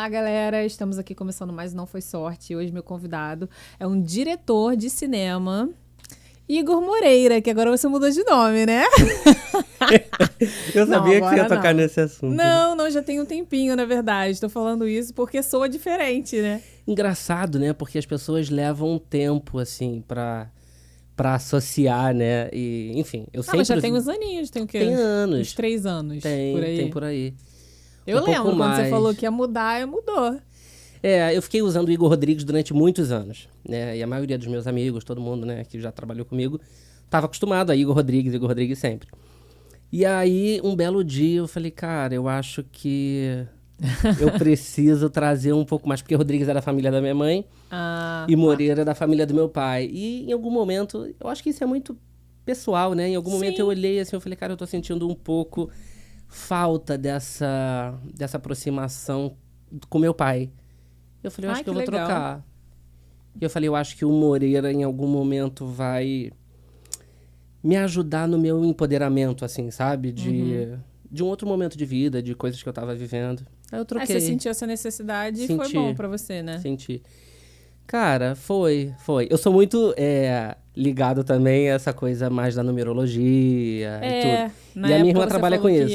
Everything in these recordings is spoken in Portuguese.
Olá, galera! Estamos aqui começando mais Não Foi Sorte. Hoje meu convidado é um diretor de cinema, Igor Moreira, que agora você mudou de nome, né? Eu sabia que você ia tocar nesse assunto. Não, já tem um tempinho, na verdade. Estou falando isso porque soa diferente, né? Engraçado, né? Porque as pessoas levam um tempo, assim, pra associar, né? E, enfim, eu sempre... Mas já tem uns aninhos, tem o quê? Tem anos. Uns 3 anos, Tem, por aí. tem por aí. Eu Um lembro, pouco quando você mais. falou que ia mudar, mudou. Eu fiquei usando o Igor Rodrigues durante muitos anos, né? E a maioria dos meus amigos, todo mundo, né, que já trabalhou comigo, estava acostumado a Igor Rodrigues sempre. E aí, um belo dia, eu falei, cara, eu acho que eu preciso trazer um pouco mais, porque Rodrigues era da família da minha mãe e Moreira é da família do meu pai. E em algum momento, eu acho que isso é muito pessoal, né? Em algum momento eu olhei assim, eu falei, cara, eu tô sentindo um pouco falta dessa aproximação com meu pai. Eu falei, eu acho que eu vou trocar. E eu falei, eu acho que o Moreira em algum momento vai me ajudar no meu empoderamento, assim, sabe? De um outro momento de vida, de coisas que eu tava vivendo. Aí eu troquei. Aí você sentiu essa necessidade e foi bom pra você, né? Senti. Cara, foi. Eu sou muito ligado também a essa coisa mais da numerologia e tudo. E a minha irmã trabalha com isso.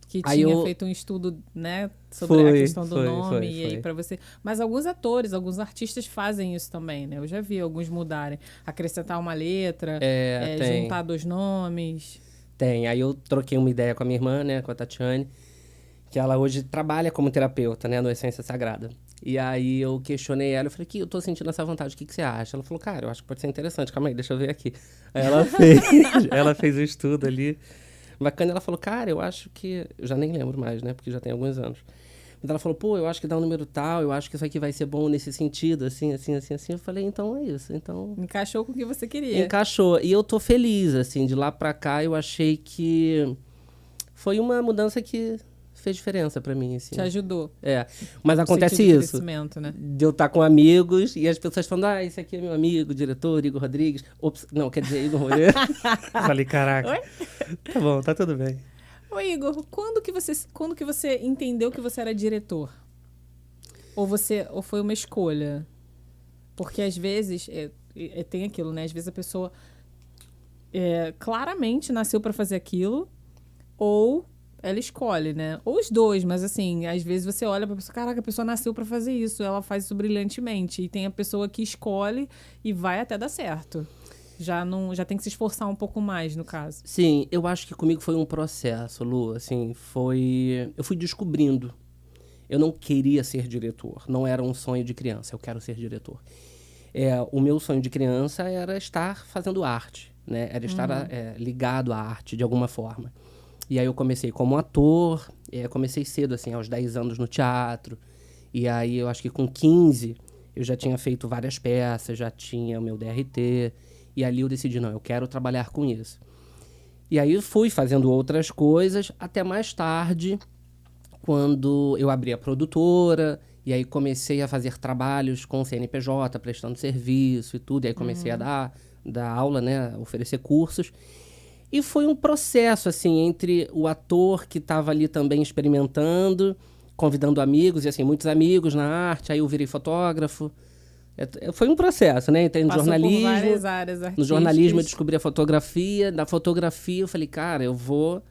Que aí tinha feito um estudo, né, sobre a questão do nome e aí pra você. Mas alguns atores, alguns artistas fazem isso também, né? Eu já vi alguns mudarem, acrescentar uma letra, juntar 2 nomes. Tem. Aí eu troquei uma ideia com a minha irmã, né, com a Tatiane, que ela hoje trabalha como terapeuta, né, no Essência Sagrada. E aí eu questionei ela, eu falei, eu tô sentindo essa vontade, o que você acha? Ela falou, cara, eu acho que pode ser interessante, calma aí, deixa eu ver aqui. Aí ela fez o estudo ali. Bacana, ela falou, cara, eu acho que... Eu já nem lembro mais, né? Porque já tem alguns anos. Mas ela falou, eu acho que dá um número tal, eu acho que isso aqui vai ser bom nesse sentido, assim. Eu falei, então é isso, então... Encaixou com o que você queria. Encaixou. E eu tô feliz, assim, de lá pra cá eu achei que foi uma mudança que fez diferença pra mim, assim. Te ajudou. Mas acontece isso. Né? De eu estar com amigos e as pessoas falando, esse aqui é meu amigo, diretor, Igor Rodrigues. Ops, não, quer dizer, Igor Moreira. Falei, caraca. Oi? Tá bom, tá tudo bem. Ô, Igor, quando que você entendeu que você era diretor? Ou foi uma escolha? Porque às vezes, tem aquilo, né? Às vezes a pessoa claramente nasceu pra fazer aquilo, ou ela escolhe, né? Ou os dois, mas assim, às vezes você olha pra pessoa, caraca, a pessoa nasceu pra fazer isso, ela faz isso brilhantemente. E tem a pessoa que escolhe e vai até dar certo. Já tem que se esforçar um pouco mais, no caso. Sim, eu acho que comigo foi um processo, Lu, assim, eu fui descobrindo. Eu não queria ser diretor, não era um sonho de criança, eu quero ser diretor. O meu sonho de criança era estar fazendo arte, né? Era estar ligado à arte de alguma forma. E aí eu comecei como ator, comecei cedo, assim, aos 10 anos no teatro. E aí eu acho que com 15 eu já tinha feito várias peças, já tinha o meu DRT. E ali eu decidi, não, eu quero trabalhar com isso. E aí eu fui fazendo outras coisas, até mais tarde, quando eu abri a produtora, e aí comecei a fazer trabalhos com o CNPJ, prestando serviço e tudo. E aí comecei a dar aula, né, oferecer cursos. E foi um processo, assim, entre o ator que estava ali também experimentando, convidando amigos, e assim, muitos amigos na arte, aí eu virei fotógrafo. Foi um processo, né? Entrei no jornalismo. Por várias áreas artísticas. No jornalismo eu descobri a fotografia. Na fotografia eu falei, cara, eu vou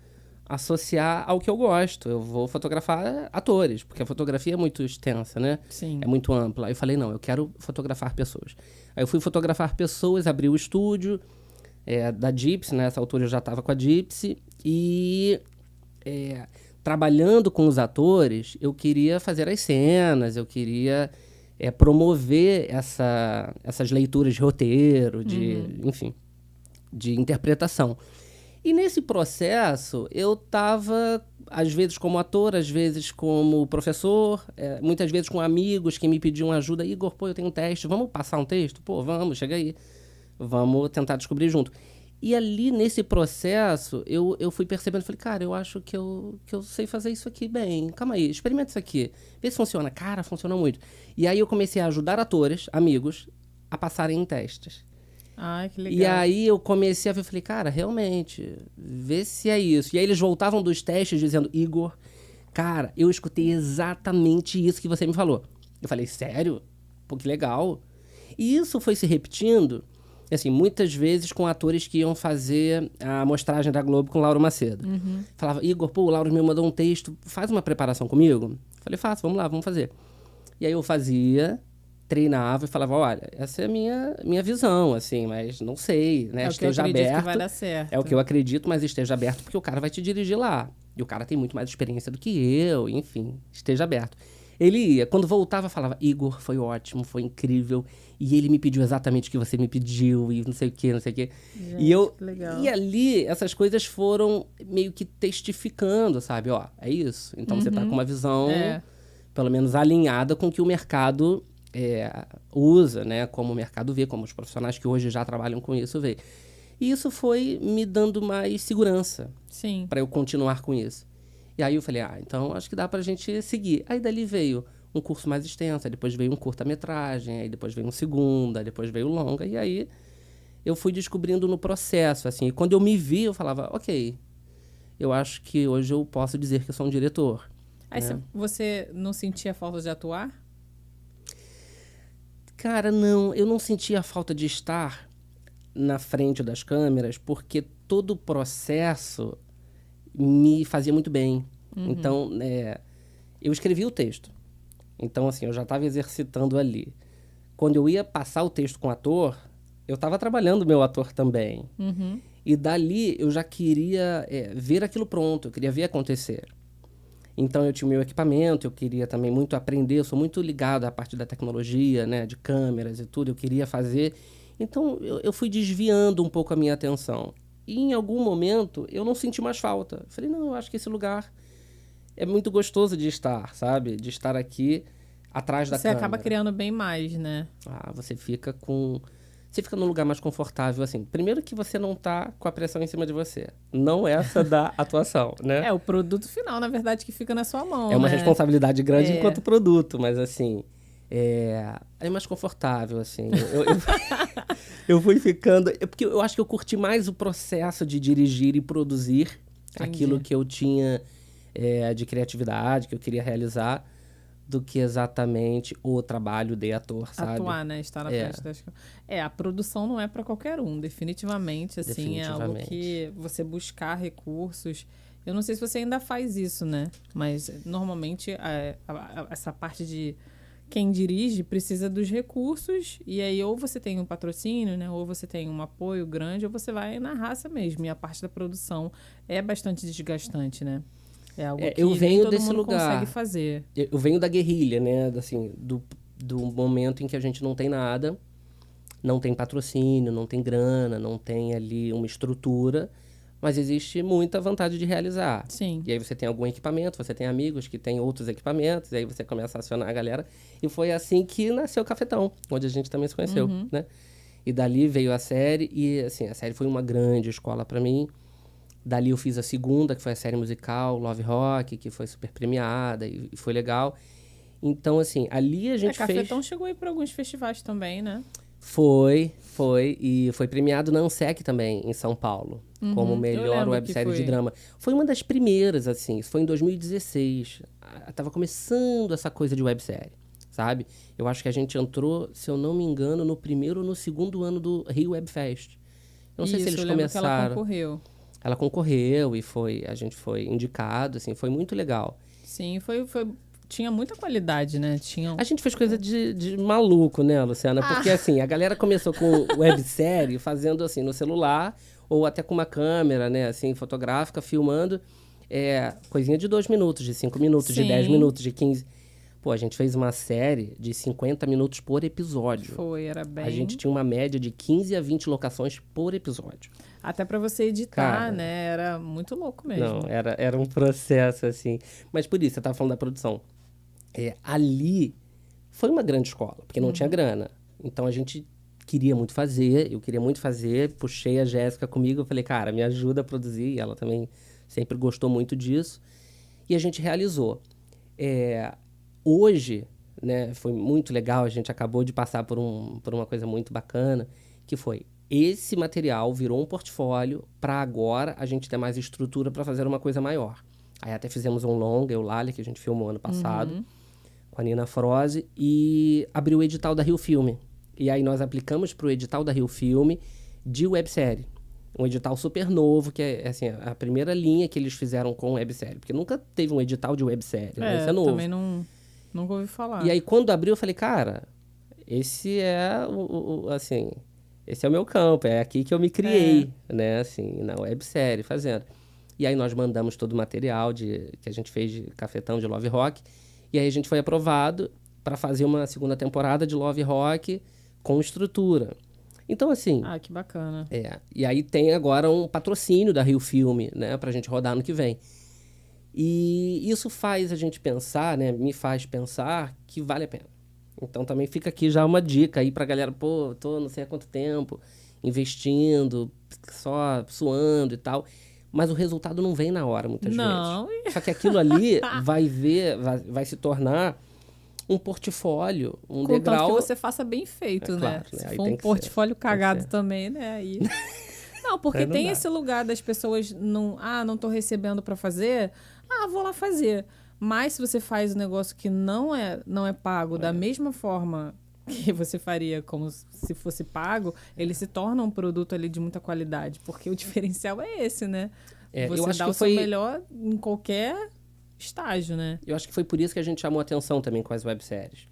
associar ao que eu gosto. Eu vou fotografar atores, porque a fotografia é muito extensa, né? Sim. É muito ampla. Aí eu falei, não, eu quero fotografar pessoas. Aí eu fui fotografar pessoas, abri o estúdio da Gypsy, né? Nessa altura eu já estava com a Gypsy. E trabalhando com os atores, eu queria fazer as cenas, eu queria promover essas leituras de roteiro, enfim, de interpretação. E nesse processo, eu estava, às vezes como ator, às vezes como professor, muitas vezes com amigos que me pediam ajuda. Igor, eu tenho um teste, vamos passar um texto? Vamos, chega aí. Vamos tentar descobrir junto. E ali, nesse processo, eu fui percebendo, falei, cara, eu acho que eu sei fazer isso aqui bem. Calma aí, experimenta isso aqui. Vê se funciona. Cara, funciona muito. E aí eu comecei a ajudar atores, amigos, a passarem em testes. Ai, que legal. E aí eu comecei a ver, falei, cara, realmente, vê se é isso. E aí eles voltavam dos testes dizendo, Igor, Cara, eu escutei exatamente isso que você me falou. Eu falei, sério? Pô, que legal. E isso foi se repetindo, assim, muitas vezes com atores que iam fazer a amostragem da Globo com o Lauro Macedo. Falava, Igor, pô, o Lauro me mandou um texto, faz uma preparação comigo? Falei, faço, vamos lá, vamos fazer. E aí eu fazia, treinava e falava, olha, essa é a minha visão, assim, mas não sei, né? É o que eu Esteja acredito aberto. que vai dar certo. É o que eu acredito, mas esteja aberto porque o cara vai te dirigir lá. E o cara tem muito mais experiência do que eu, enfim, esteja aberto. Ele ia, quando voltava, falava, Igor, foi ótimo, foi incrível. E ele me pediu exatamente o que você me pediu, e não sei o quê, não sei o quê. Gente, que legal. E ali, essas coisas foram meio que testificando, sabe? Ó, é isso. Então você tá com uma visão, pelo menos, alinhada com o que o mercado usa, né? Como o mercado vê, como os profissionais que hoje já trabalham com isso vê. E isso foi me dando mais segurança para eu continuar com isso. E aí eu falei, então acho que dá pra gente seguir. Aí dali veio um curso mais extenso, aí depois veio um curta-metragem, aí depois veio um segundo, aí depois veio longa. E aí eu fui descobrindo no processo, assim. E quando eu me vi, eu falava, ok, eu acho que hoje eu posso dizer que eu sou um diretor. Aí você não sentia falta de atuar? Cara, não, eu não sentia a falta de estar na frente das câmeras, porque todo o processo me fazia muito bem. Então, eu escrevi o texto. Então, assim, eu já estava exercitando ali. Quando eu ia passar o texto com o ator, eu estava trabalhando o meu ator também. E dali, eu já queria ver aquilo pronto, eu queria ver acontecer. Então, eu tinha o meu equipamento, eu queria também muito aprender, eu sou muito ligado à parte da tecnologia, né, de câmeras e tudo, eu queria fazer. Então, eu fui desviando um pouco a minha atenção. E em algum momento, eu não senti mais falta. Eu falei, não, eu acho que esse lugar é muito gostoso de estar, sabe? De estar aqui atrás da câmera. Você acaba criando bem mais, né? Você fica num lugar mais confortável, assim. Primeiro que você não tá com a pressão em cima de você. Não essa da atuação, né? É o produto final, na verdade, que fica na sua mão, É uma né? responsabilidade grande enquanto produto, mas assim... É mais confortável, assim. Eu fui ficando... Porque eu acho que eu curti mais o processo de dirigir e produzir aquilo que eu tinha de criatividade, que eu queria realizar, do que exatamente o trabalho de ator, sabe? Atuar, né? Estar na frente das... a produção não é para qualquer um, definitivamente, assim, é algo que você buscar recursos... Eu não sei se você ainda faz isso, né? Mas, normalmente, essa parte de... Quem dirige precisa dos recursos e aí ou você tem um patrocínio, né? Ou você tem um apoio grande ou você vai na raça mesmo. E a parte da produção é bastante desgastante, né? É algo que eu venho nem todo desse mundo lugar. consegue fazer. Eu venho da guerrilha, né? Assim, do momento em que a gente não tem nada, não tem patrocínio, não tem grana, não tem ali uma estrutura, mas existe muita vontade de realizar. Sim. E aí você tem algum equipamento, você tem amigos que têm outros equipamentos, e aí você começa a acionar a galera. E foi assim que nasceu o Cafetão, onde a gente também se conheceu, né? E dali veio a série, e assim, a série foi uma grande escola para mim. Dali eu fiz a segunda, que foi a série musical, Love Rock, que foi super premiada e foi legal. Então, assim, ali a gente fez... Cafetão chegou aí para alguns festivais também, né? Foi. E foi premiado na ANSEC também, em São Paulo, como melhor websérie de drama. Foi uma das primeiras, assim, isso foi em 2016. Tava começando essa coisa de websérie, sabe? Eu acho que a gente entrou, se eu não me engano, no primeiro ou no segundo ano do Rio Web Fest. Eu não sei se eles começaram... Que ela concorreu. Ela concorreu e a gente foi indicado, assim, foi muito legal. Sim, tinha muita qualidade, né? A gente fez coisa de maluco, né, Luciana? Porque, assim, a galera começou com websérie, fazendo, assim, no celular, ou até com uma câmera, né, assim, fotográfica, filmando, coisinha de 2 minutos, de 5 minutos, de 10 minutos, de 15... Pô, a gente fez uma série de 50 minutos por episódio. Era bem... A gente tinha uma média de 15 a 20 locações por episódio. Até para você editar, né? Era muito louco mesmo. Não, era um processo, assim. Mas por isso, você estava falando da produção. Ali foi uma grande escola, porque não tinha grana. Então a gente queria muito fazer, eu queria muito fazer. Puxei a Jéssica comigo, eu falei, cara, me ajuda a produzir. E ela também sempre gostou muito disso. E a gente realizou. Hoje, né, foi muito legal, a gente acabou de passar por uma coisa muito bacana, que foi, esse material virou um portfólio para agora a gente ter mais estrutura para fazer uma coisa maior. Aí até fizemos um longa, Eulalia, que a gente filmou ano passado, com a Nina Froze, e abriu o edital da Rio Filme. E aí nós aplicamos pro edital da Rio Filme de websérie. Um edital super novo, que é assim, a primeira linha que eles fizeram com websérie. Porque nunca teve um edital de websérie, né? Isso é novo. Também nunca ouvi falar. E aí, quando abriu, eu falei, cara, esse é assim, esse é o meu campo, é aqui que eu me criei, né? Assim, na websérie, fazendo. E aí nós mandamos todo o material que a gente fez de Cafetão, de Love Rock. E aí a gente foi aprovado para fazer uma segunda temporada de Love Rock com estrutura. Então, assim... Ah, que bacana. E aí tem agora um patrocínio da Rio Filme, né? Pra gente rodar ano que vem. E isso faz a gente pensar, né? Me faz pensar que vale a pena. Então também fica aqui já uma dica aí pra galera. Pô, tô não sei há quanto tempo investindo, só suando e tal. Mas o resultado não vem na hora, muitas vezes. Só que aquilo ali vai se tornar um portfólio, um degrau... Contanto que você faça bem feito, né? Claro, Se for um portfólio cagado também, né? Aí... Não, porque tem esse lugar das pessoas não tô recebendo para fazer, vou lá fazer. Mas se você faz um negócio que não é pago da mesma forma que você faria como se fosse pago, ele se torna um produto ali de muita qualidade, porque o diferencial é esse, né? Você eu acho dá que o seu melhor em qualquer estágio, né? Eu acho que foi por isso que a gente chamou atenção também com as webséries.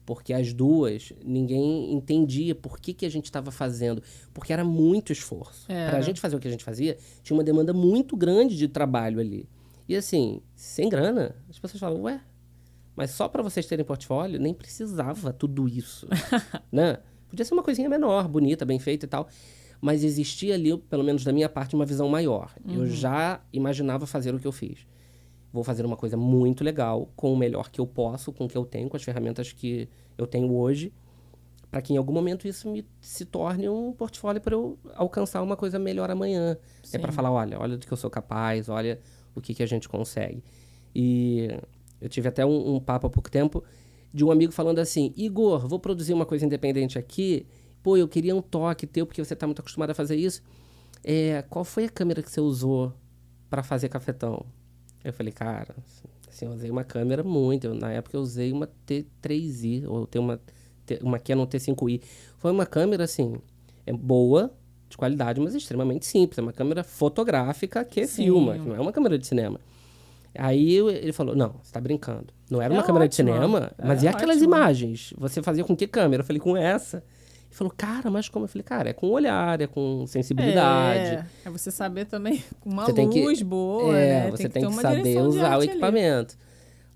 Porque as duas, ninguém entendia por que a gente estava fazendo. Porque era muito esforço. Para a gente fazer o que a gente fazia, tinha uma demanda muito grande de trabalho ali. E assim, sem grana, as pessoas falam, ué, mas só para vocês terem portfólio, nem precisava tudo isso. Né? Podia ser uma coisinha menor, bonita, bem feita e tal. Mas existia ali, pelo menos da minha parte, uma visão maior. Eu já imaginava fazer o que eu fiz. Vou fazer uma coisa muito legal, com o melhor que eu posso, com o que eu tenho, com as ferramentas que eu tenho hoje, para que em algum momento isso se torne um portfólio para eu alcançar uma coisa melhor amanhã. Sim. É para falar, olha do que eu sou capaz, olha o que a gente consegue. E eu tive até um papo há pouco tempo de um amigo falando assim, Igor, vou produzir uma coisa independente aqui, pô, eu queria um toque teu, porque você está muito acostumado a fazer isso. Qual foi a câmera que você usou para fazer Cafetão? Eu falei, cara, assim, eu usei uma câmera muito. Na época eu usei uma T3i, ou uma Canon T5i. Foi uma câmera, assim, boa, de qualidade, mas extremamente simples. É uma câmera fotográfica que filma, não é uma câmera de cinema. Aí ele falou, não, você tá brincando. Não era uma câmera de cinema, mas e aquelas imagens? Você fazia com que câmera? Eu falei, com essa. Ele falou, cara, mas como? Eu falei, cara, é com olhar, é com sensibilidade. É você saber também, com uma luz boa, né? Você tem que saber usar o equipamento.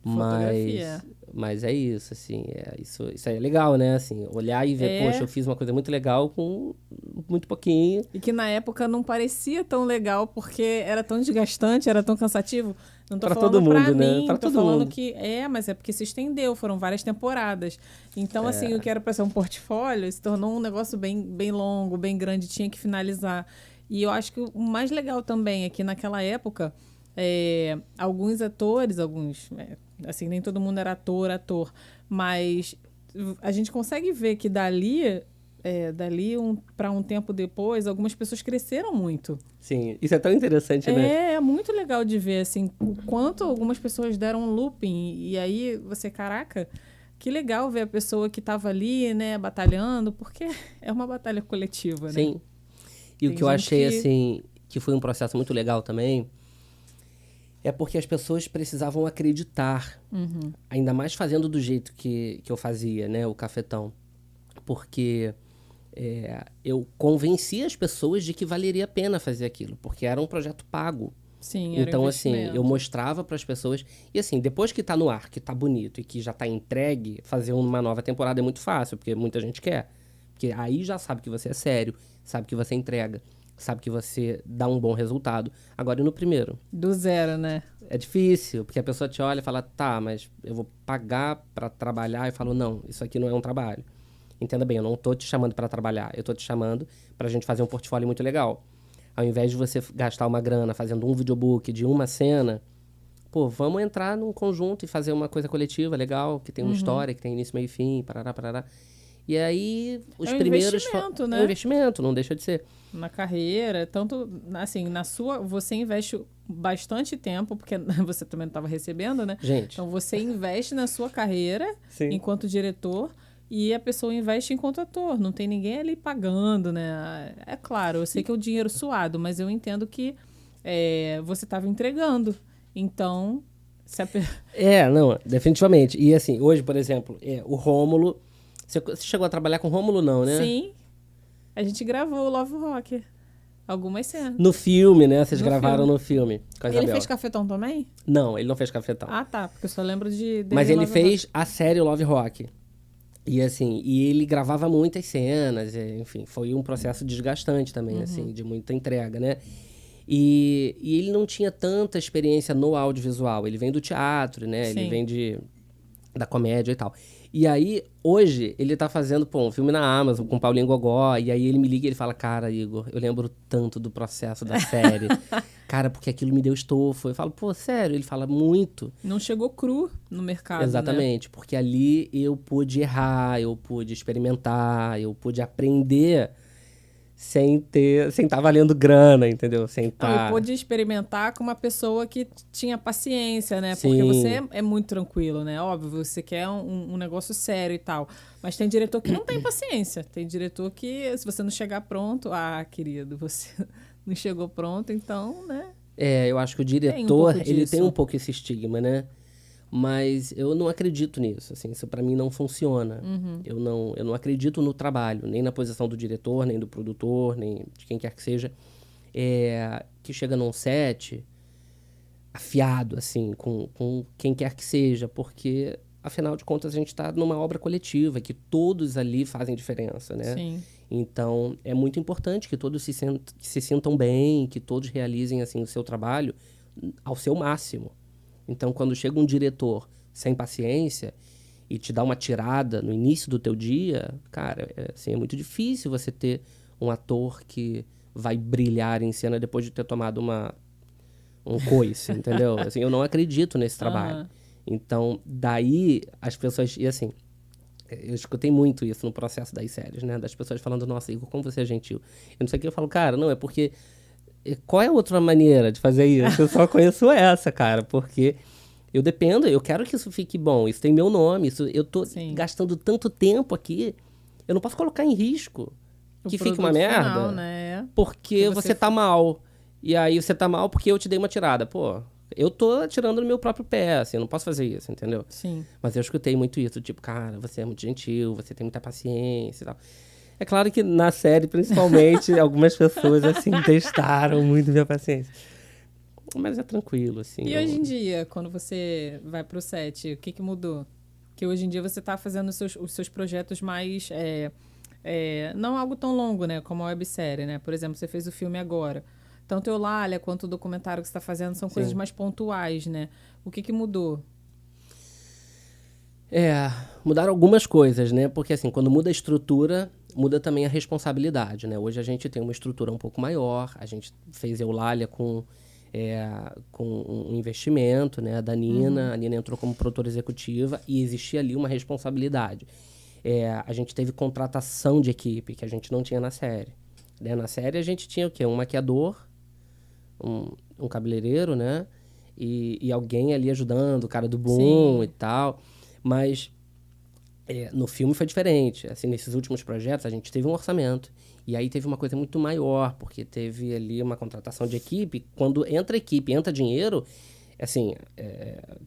Fotografia. Mas é isso, assim, isso é legal, né? Assim, olhar e ver, poxa, eu fiz uma coisa muito legal com muito pouquinho. E que na época não parecia tão legal, porque era tão desgastante, era tão cansativo. Não tô falando todo mundo, pra né? mim, pra tô todo falando mundo. que... mas é porque se estendeu, foram várias temporadas. Então, assim, o que era pra ser um portfólio se tornou um negócio bem, bem longo, bem grande, tinha que finalizar. E eu acho que o mais legal também é que naquela época, alguns atores, assim, nem todo mundo era ator, mas a gente consegue ver que dali para um tempo depois, algumas pessoas cresceram muito. Sim, isso é tão interessante, né? É muito legal de ver, assim, o quanto algumas pessoas deram um looping. E aí você, caraca, que legal ver a pessoa que estava ali, né, batalhando, porque é uma batalha coletiva, né? Sim. E o que eu achei, assim, que foi um processo muito legal também, é porque as pessoas precisavam acreditar, ainda mais fazendo do jeito que eu fazia, né, o Cafetão. Porque eu convenci as pessoas de que valeria a pena fazer aquilo, porque era um projeto pago. Sim, era então, assim, eu mostrava para as pessoas... E, assim, depois que tá no ar, que tá bonito e que já tá entregue, fazer uma nova temporada é muito fácil, porque muita gente quer. Porque aí já sabe que você é sério, sabe que você entrega, sabe que você dá um bom resultado. Agora, e no primeiro? Do zero, né? É difícil, porque a pessoa te olha e fala, tá, mas eu vou pagar para trabalhar. Eu falo, não, isso aqui não é um trabalho. Entenda bem, eu não tô te chamando para trabalhar, eu tô te chamando pra gente fazer um portfólio muito legal. Ao invés de você gastar uma grana fazendo um videobook de uma cena, pô, vamos entrar num conjunto e fazer uma coisa coletiva legal, que tem uma história, que tem início, meio e fim, parará, parará. E aí, os É um primeiros... investimento, É né? um investimento, não deixa de ser. Na carreira, tanto assim, você investe bastante tempo, porque você também não estava recebendo, né? Gente, Então você investe na sua carreira sim. enquanto diretor e a pessoa investe enquanto ator. Não tem ninguém ali pagando, né? É claro, eu sei que é o dinheiro suado, mas eu entendo que você estava entregando. Então, se a pe- Não, definitivamente. E assim, hoje, por exemplo, o Rômulo... Você chegou a trabalhar com o Rômulo, não, né? Sim, a gente gravou o Love Rock. Algumas cenas. No filme, né? Vocês No gravaram filme. no filme com a Ele Isabel. fez Cafetão também? Não, ele não fez Cafetão. Ah, tá. Porque eu só lembro dele Mas em ele Love fez Rock. a série Love Rock. E assim, ele gravava muitas cenas, enfim, foi um processo desgastante também, assim, de muita entrega, né? E ele não tinha tanta experiência no audiovisual. Ele vem do teatro, né? Sim. Ele vem da comédia e tal. E aí, hoje, ele tá fazendo, um filme na Amazon com o Paulinho Gogó. E aí ele me liga e ele fala, cara, Igor, eu lembro tanto do processo da série. Cara, porque aquilo me deu estofo. Eu falo, pô, sério? Ele fala, muito. Não chegou cru no mercado, Exatamente, porque ali eu pude errar, eu pude experimentar, eu pude aprender sem estar valendo grana, entendeu? Sem Não, eu estar... pude experimentar com uma pessoa que tinha paciência, né? Sim. Porque você é muito tranquilo, né? Óbvio, você quer um negócio sério e tal. Mas tem diretor que não tem paciência. Tem diretor que, se você não chegar pronto... Ah, querido, você não chegou pronto, então, né? Eu acho que o Tem um diretor, pouco ele disso. tem um pouco esse estigma, né? Mas eu não acredito nisso, assim, isso pra mim não funciona. Eu não acredito no trabalho, nem na posição do diretor, nem do produtor, nem de quem quer que seja, que chega num set afiado, assim, com quem quer que seja, porque, afinal de contas, a gente tá numa obra coletiva, que todos ali fazem diferença, né? Sim. Então, é muito importante que todos se sintam bem, que todos realizem, assim, o seu trabalho ao seu máximo. Então, quando chega um diretor sem paciência e te dá uma tirada no início do teu dia, cara, é muito difícil você ter um ator que vai brilhar em cena depois de ter tomado um coice, entendeu? Assim, eu não acredito nesse trabalho. Aham. Então, daí as pessoas... E assim, eu escutei muito isso no processo das séries, né? Das pessoas falando, nossa, Igor, como você é gentil. Eu não sei o que, eu falo, cara, não, é porque... Qual é a outra maneira de fazer isso? Eu só conheço essa, cara, porque eu dependo, eu quero que isso fique bom, isso tem meu nome, eu tô Sim. gastando tanto tempo aqui, eu não posso colocar em risco O que fique uma produto merda, final, né? porque Que você tá mal. E aí você tá mal porque eu te dei uma tirada. Pô, eu tô atirando no meu próprio pé, assim, eu não posso fazer isso, entendeu? Sim. Mas eu escutei muito isso, tipo, cara, você é muito gentil, você tem muita paciência e tal. É claro que na série, principalmente, algumas pessoas, assim, testaram muito minha paciência. Mas é tranquilo, assim. E hoje em dia, quando você vai pro set, o que mudou? Que hoje em dia você tá fazendo os seus projetos mais... não algo tão longo, né? Como a websérie, né? Por exemplo, você fez o filme agora. Tanto o Eulália quanto o documentário que você está fazendo são coisas mais pontuais, né? O que mudou? Mudaram algumas coisas, né? Porque, assim, quando muda a estrutura, muda também a responsabilidade, né? Hoje a gente tem uma estrutura um pouco maior, a gente fez Eulália com um investimento, né? Da Nina, a Nina entrou como produtora executiva e existia ali uma responsabilidade. A gente teve contratação de equipe, que a gente não tinha na série. Né? Na série a gente tinha o quê? Um maquiador, um cabeleireiro, né? E alguém ali ajudando, o cara do boom e tal. Mas no filme foi diferente. Assim, nesses últimos projetos, a gente teve um orçamento. E aí teve uma coisa muito maior, porque teve ali uma contratação de equipe. Quando entra equipe, entra dinheiro, assim,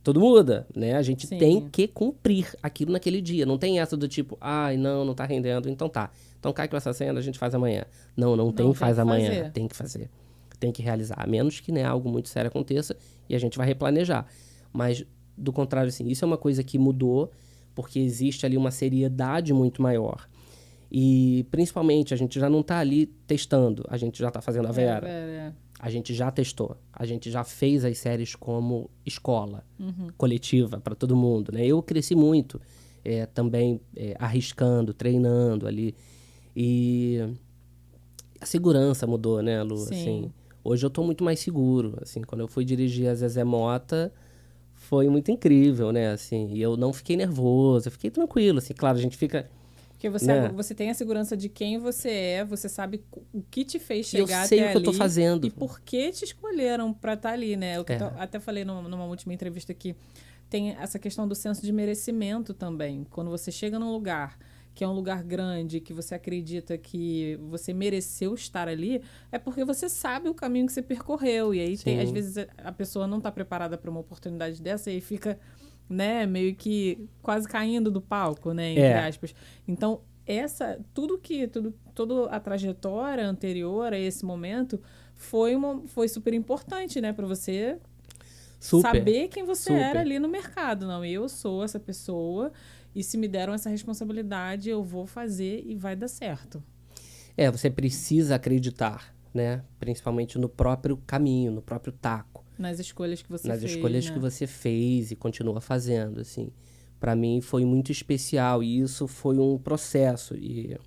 tudo muda, né? A gente tem que cumprir aquilo naquele dia. Não tem essa do tipo, ai, não tá rendendo, então tá. Então cai com essa cena, a gente faz amanhã. Não tem faz amanhã. Tem que fazer. Tem que realizar. A menos que, né, algo muito sério aconteça e a gente vai replanejar. Mas, do contrário, assim, isso é uma coisa que mudou, porque existe ali uma seriedade muito maior. E, principalmente, a gente já não tá ali testando, a gente já tá fazendo a Vera. A gente já testou, a gente já fez as séries como escola, coletiva, para todo mundo, né? Eu cresci muito, também arriscando, treinando ali. E a segurança mudou, né, Lu? Sim. Assim, hoje eu tô muito mais seguro, assim, quando eu fui dirigir a Zezé Mota, foi muito incrível, né, assim, e eu não fiquei nervoso, eu fiquei tranquilo, assim, claro, a gente fica Porque né? você tem a segurança de quem você sabe o que te fez E eu chegar sei até o que eu tô ali fazendo. e por que te escolheram para estar ali, né? O que É. eu até falei numa última entrevista aqui, tem essa questão do senso de merecimento também. Quando você chega num lugar que é um lugar grande, que você acredita que você mereceu estar ali, é porque você sabe o caminho que você percorreu. E aí, às Sim. vezes, a pessoa não está preparada para uma oportunidade dessa e aí fica, né, meio que quase caindo do palco, né, entre É. aspas. Então, toda a trajetória anterior a esse momento foi super importante, né, para você Super. saber quem você Super. era ali no mercado. Não, eu sou essa pessoa e se me deram essa responsabilidade, eu vou fazer e vai dar certo. Você precisa acreditar, né? Principalmente no próprio caminho, no próprio taco. Nas escolhas que você nas fez, escolhas né? que você fez e continua fazendo, assim. Para mim foi muito especial e isso foi um processo. E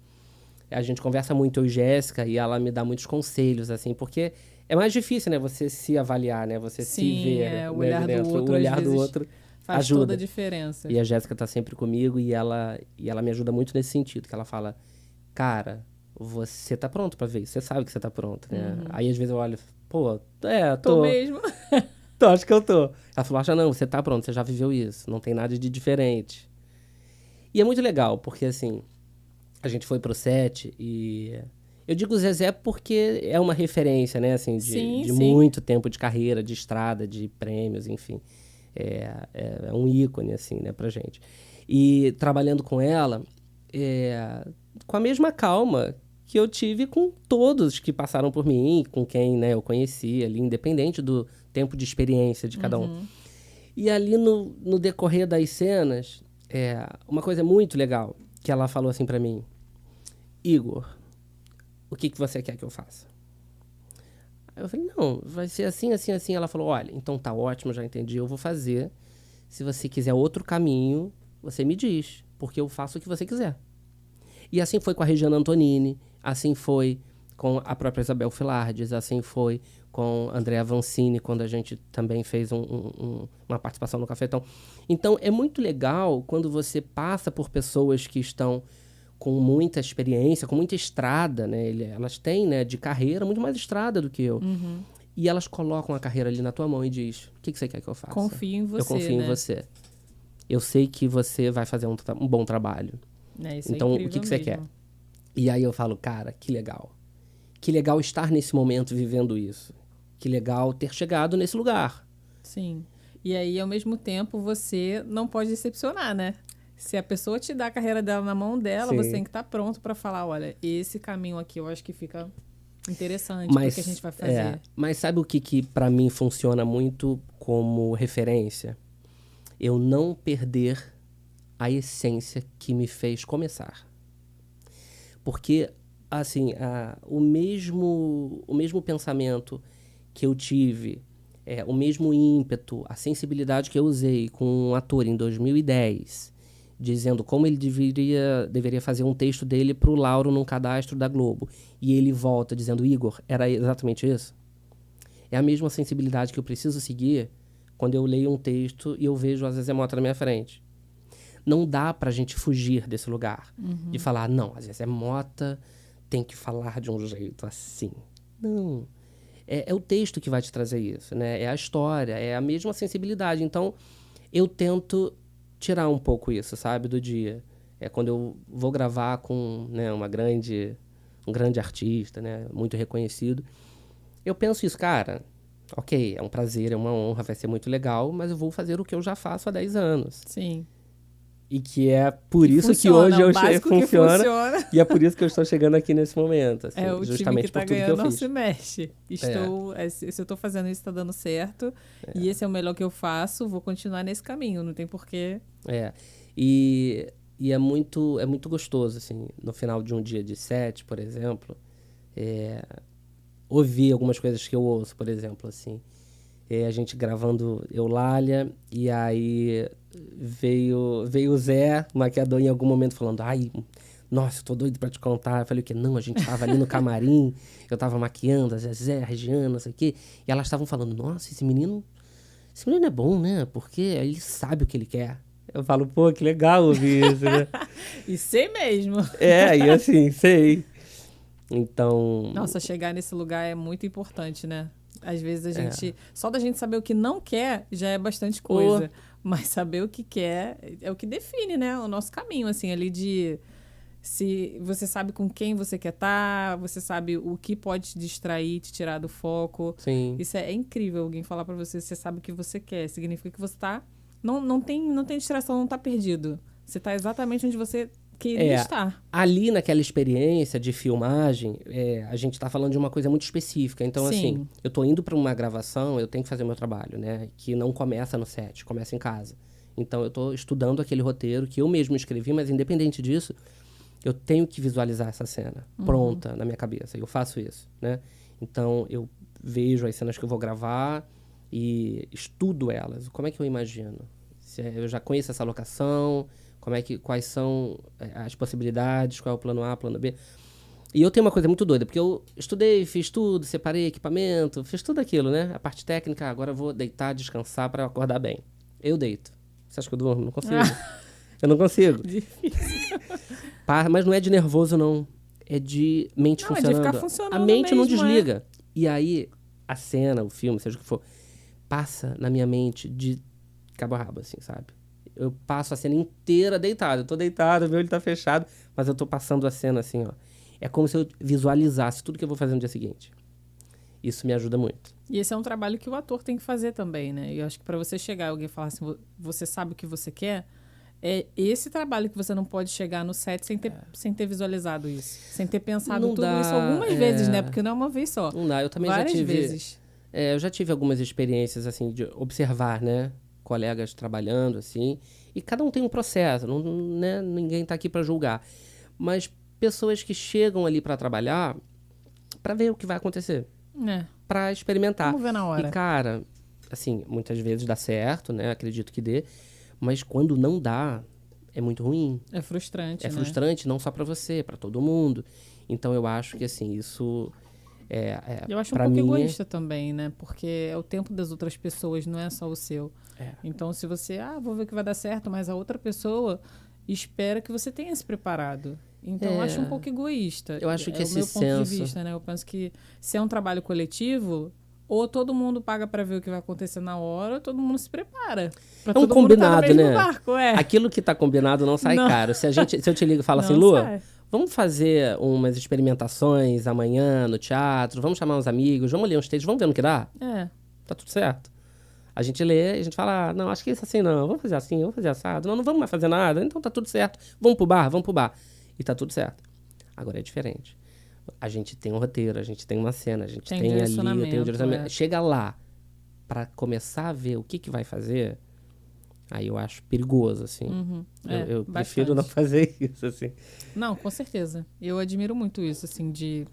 a gente conversa muito, eu e Jéssica, e ela me dá muitos conselhos, assim, porque é mais difícil, né? Você se avaliar, né? Você se Sim, ver, o né, olhar de do dentro. outro, O às olhar do vezes, outro faz toda a ajuda. diferença. E a Jéssica tá sempre comigo e ela me ajuda muito nesse sentido, que ela fala, cara, você tá pronto pra ver isso, você sabe que você tá pronto, né? Aí às vezes eu olho, pô, Tô mesmo. tô, acho que eu tô. Ela falou, acha não, você tá pronto, você já viveu isso, não tem nada de diferente. E é muito legal, porque assim, a gente foi pro set e... Eu digo Zezé porque é uma referência, né, assim, Sim, de sim. muito tempo de carreira, de estrada, de prêmios, enfim. É um ícone, assim, né, pra gente. E trabalhando com ela, com a mesma calma que eu tive com todos que passaram por mim, com quem, né, eu conheci ali, independente do tempo de experiência de cada um. E ali no decorrer das cenas, uma coisa muito legal que ela falou assim pra mim, Igor, o que você quer que eu faça? Aí eu falei, não, vai ser assim, assim, assim. Ela falou, olha, então tá ótimo, já entendi, eu vou fazer. Se você quiser outro caminho, você me diz, porque eu faço o que você quiser. E assim foi com a Regiana Antonini, assim foi com a própria Isabel Filardes, assim foi com Andrea Vancini, quando a gente também fez uma participação no Cafetão. Então, é muito legal quando você passa por pessoas que estão com muita experiência, com muita estrada, né? Elas têm, né, de carreira muito mais estrada do que eu. E elas colocam a carreira ali na tua mão e diz, o que você quer que eu faça? Confio em você, eu confio né? em você. Eu sei que você vai fazer um bom trabalho. Isso Então, é o incrível que você mesmo. quer? E aí eu falo, cara, que legal. Que legal estar nesse momento vivendo isso. Que legal ter chegado nesse lugar. Sim. E aí, ao mesmo tempo, você não pode decepcionar, né? Se a pessoa te dá a carreira dela na mão dela, Sim. você tem que estar pronto para falar, olha, esse caminho aqui eu acho que fica interessante porque a gente vai fazer. Mas sabe o que para mim funciona muito como referência? Eu não perder a essência que me fez começar. Porque, assim, o mesmo pensamento que eu tive, o mesmo ímpeto, a sensibilidade que eu usei com um ator em 2010, dizendo como ele deveria fazer um texto dele para o Lauro num cadastro da Globo. E ele volta dizendo, Igor, era exatamente isso? É a mesma sensibilidade que eu preciso seguir quando eu leio um texto e eu vejo a Zezé Mota na minha frente. Não dá pra gente fugir desse lugar. De falar, não, a Zezé Mota tem que falar de um jeito assim. Não. É o texto que vai te trazer isso, né? É a história, é a mesma sensibilidade. Então, eu tento tirar um pouco isso, sabe, do dia. Quando eu vou gravar com, né, um grande artista, né, muito reconhecido, eu penso isso, cara, ok, é um prazer, é uma honra, vai ser muito legal, mas eu vou fazer o que eu já faço há 10 anos. Sim. E que é por isso funciona, que hoje o básico que funciona. E é por isso que eu estou chegando aqui nesse momento. Assim, O justamente time que tá por tudo ganhando que eu não fiz. se mexe. Se eu tô fazendo isso, tá dando certo. E esse é o melhor que eu faço, vou continuar nesse caminho, não tem porquê. E é muito gostoso, assim, no final de um dia de set, por exemplo, ouvir algumas coisas que eu ouço, por exemplo, assim. A gente gravando Eulália, e aí veio o Zé, o maquiador, em algum momento falando, ai, nossa, eu tô doido pra te contar. Eu falei o quê? Não, a gente tava ali no camarim, eu tava maquiando a Zezé, a Regiana, não sei o quê, e elas estavam falando, nossa, esse menino é bom, né? Porque ele sabe o que ele quer. Eu falo, pô, que legal ouvir isso, né? E sei mesmo. E assim, sei. Então... Nossa, chegar nesse lugar é muito importante, né? Às vezes a É. gente... Só da gente saber o que não quer já é bastante coisa. Mas saber o que quer é o que define, né? O nosso caminho, assim, ali de... Se você sabe com quem você quer estar, você sabe o que pode te distrair, te tirar do foco. Sim. Isso é incrível, alguém falar pra você, você sabe o que você quer. Significa que você tá... Não tem distração, não tá perdido. Você tá exatamente onde você queria estar. Ali naquela experiência de filmagem, a gente tá falando de uma coisa muito específica. Então, Sim. assim, eu tô indo pra uma gravação, eu tenho que fazer o meu trabalho, né? Que não começa no set, começa em casa. Então, eu tô estudando aquele roteiro que eu mesmo escrevi, mas independente disso, eu tenho que visualizar essa cena pronta na minha cabeça. Eu faço isso, né? Então, eu vejo as cenas que eu vou gravar e estudo elas. Como é que eu imagino? Eu já conheço essa locação, quais são as possibilidades, qual é o plano A, plano B. E eu tenho uma coisa muito doida, porque eu estudei, fiz tudo, separei equipamento, fiz tudo aquilo, né? A parte técnica, agora eu vou deitar, descansar para acordar bem. Eu deito. Você acha que eu durmo? Não consigo. Eu não consigo. Difícil. Mas não é de nervoso, não. É de mente funcionando. É de ficar funcionando a mente não mesmo, desliga. E aí, a cena, o filme, seja o que for, passa na minha mente de cabo a rabo, assim, sabe? Eu passo a cena inteira deitado. Eu tô deitado, meu olho tá fechado, mas eu tô passando a cena assim, ó. É como se eu visualizasse tudo que eu vou fazer no dia seguinte. Isso me ajuda muito. E esse é um trabalho que o ator tem que fazer também, né? E eu acho que para você chegar e alguém falar assim, você sabe o que você quer, é esse trabalho que você não pode chegar no set sem ter visualizado isso. Sem ter pensado Não tudo dá, isso algumas vezes, né? Porque não é uma vez só. Não dá, eu também Várias já tive... vezes. eu já tive algumas experiências, assim, de observar, né? Colegas trabalhando, assim. E cada um tem um processo, não, né? Ninguém tá aqui para julgar. Mas pessoas que chegam ali para trabalhar, para ver o que vai acontecer. Para experimentar. Vamos ver na hora. E, cara, assim, muitas vezes dá certo, né? Acredito que dê. Mas quando não dá, é muito ruim. É frustrante, É frustrante não só para você, para todo mundo. Então, eu acho que, assim, isso... eu acho um pouco egoísta também, né? Porque é o tempo das outras pessoas, não é só o seu. Então, se você... vou ver que vai dar certo, mas a outra pessoa espera que você tenha se preparado. Então, eu acho um pouco egoísta. Eu acho que esse meu ponto de vista, né? Eu penso que se é um trabalho coletivo, ou todo mundo paga para ver o que vai acontecer na hora, ou todo mundo se prepara. É um combinado, né? Barco, Aquilo que tá combinado não sai caro. Se eu te ligo e falo assim, Lu, vamos fazer umas experimentações amanhã no teatro, vamos chamar uns amigos, vamos ler uns textos, vamos ver no que dá? Tá tudo certo. A gente lê, a gente fala, não, acho que isso assim não, vamos fazer assim, vamos fazer assado, não vamos mais fazer nada, então tá tudo certo, vamos pro bar. E tá tudo certo. Agora é diferente. A gente tem um roteiro, a gente tem uma cena, a gente tem ali, tem um direcionamento. Chega lá, pra começar a ver o que vai fazer, aí eu acho perigoso, assim. Eu prefiro não fazer isso, assim. Não, com certeza. Eu admiro muito isso, assim, de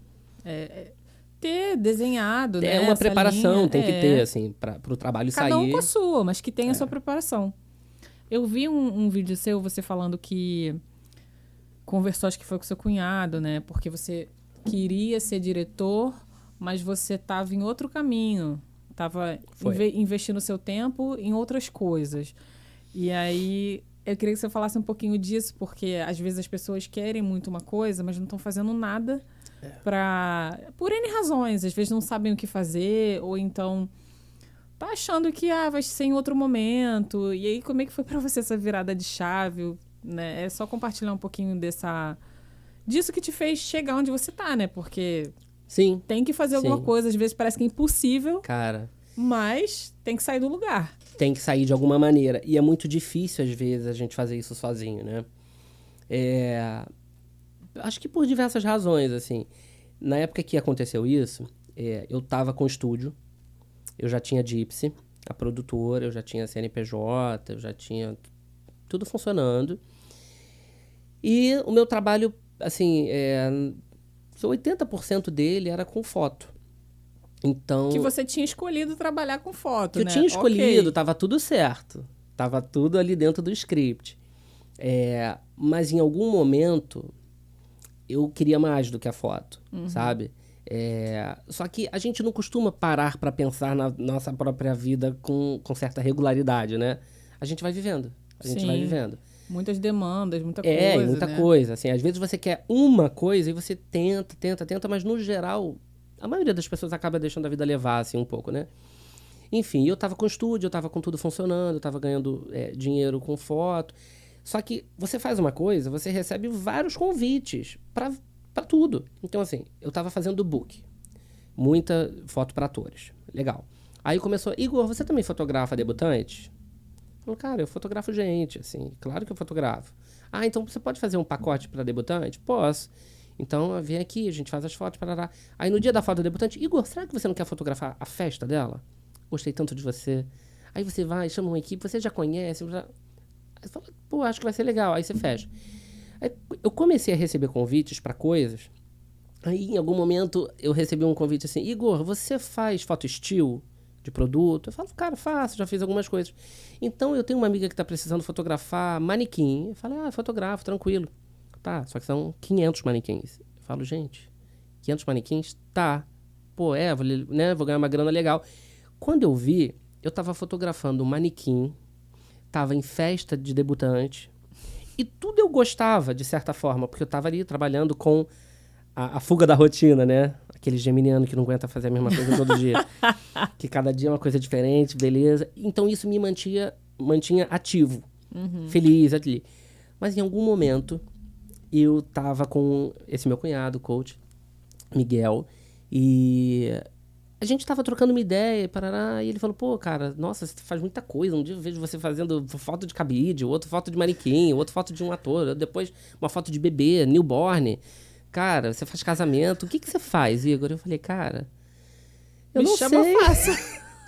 ter desenhado, né? É uma preparação, linha, tem que ter, assim, pro trabalho sair. Cada um com a sua, mas que tenha a sua preparação. Eu vi um vídeo seu, você falando que conversou, acho que foi com seu cunhado, né? Porque você queria ser diretor, mas você estava em outro caminho. Estava investindo seu tempo em outras coisas. E aí, eu queria que você falasse um pouquinho disso, porque às vezes as pessoas querem muito uma coisa, mas não estão fazendo nada por N razões. Às vezes não sabem o que fazer, ou então tá achando que vai ser em outro momento. E aí, como é que foi para você essa virada de chave? Né? É só compartilhar um pouquinho disso que te fez chegar onde você tá, né? Porque tem que fazer alguma coisa, às vezes parece que é impossível. Cara, mas tem que sair do lugar. Tem que sair de alguma maneira. E é muito difícil, às vezes, a gente fazer isso sozinho, né? Acho que por diversas razões, assim. Na época que aconteceu isso, eu tava com o estúdio, eu já tinha Gypsy, a produtora, eu já tinha CNPJ, eu já tinha tudo funcionando. E o meu trabalho, assim, 80% dele era com foto. Então, que você tinha escolhido trabalhar com foto, né? Que eu tinha escolhido, tava tudo certo. Tava tudo ali dentro do script. Mas em algum momento, eu queria mais do que a foto, sabe? Só que a gente não costuma parar para pensar na nossa própria vida com certa regularidade, né? A gente vai vivendo. A gente vai Sim. vivendo. Muitas demandas, muita É, coisa, muita né? coisa. Assim, às vezes você quer uma coisa e você tenta, mas no geral, a maioria das pessoas acaba deixando a vida levar, assim, um pouco, né? Enfim, eu tava com estúdio, eu tava com tudo funcionando, eu tava ganhando dinheiro com foto. Só que você faz uma coisa, você recebe vários convites pra tudo. Então, assim, eu tava fazendo book. Muita foto pra atores. Legal. Aí começou, Igor, você também fotografa debutantes? Eu falei, cara, eu fotografo gente, assim, claro que eu fotografo. Ah, então você pode fazer um pacote pra debutante? Posso. Então, vem aqui, a gente faz as fotos, parará. Aí no dia da foto da debutante, Igor, será que você não quer fotografar a festa dela? Gostei tanto de você. Aí você vai, chama uma equipe, você já conhece, já... Aí você fala, pô, acho que vai ser legal. Aí você fecha. Aí eu comecei a receber convites pra coisas. Aí, em algum momento, eu recebi um convite assim, Igor, você faz foto estilo de produto? Eu falo, cara, faço, já fiz algumas coisas. Então, eu tenho uma amiga que tá precisando fotografar manequim. Eu falei, fotografo, tranquilo. Tá, só que são 500 manequins. Eu falo, gente, 500 manequins? Tá. Pô, vou ganhar uma grana legal. Quando eu vi, eu tava fotografando um manequim, tava em festa de debutante, e tudo eu gostava, de certa forma, porque eu tava ali trabalhando com a fuga da rotina, né? Aquele geminiano que não aguenta fazer a mesma coisa todo dia. Que cada dia é uma coisa diferente, beleza. Então isso me mantinha ativo, feliz ali. Mas em algum momento, eu tava com esse meu cunhado, coach, Miguel, e a gente tava trocando uma ideia, parará, e ele falou, pô, cara, nossa, você faz muita coisa. Um dia eu vejo você fazendo foto de cabide, outro foto de manequim, outro foto de um ator, depois uma foto de bebê, newborn. Cara, você faz casamento. O que você faz, Igor? Eu falei, cara, eu Me não chama, sei. faço.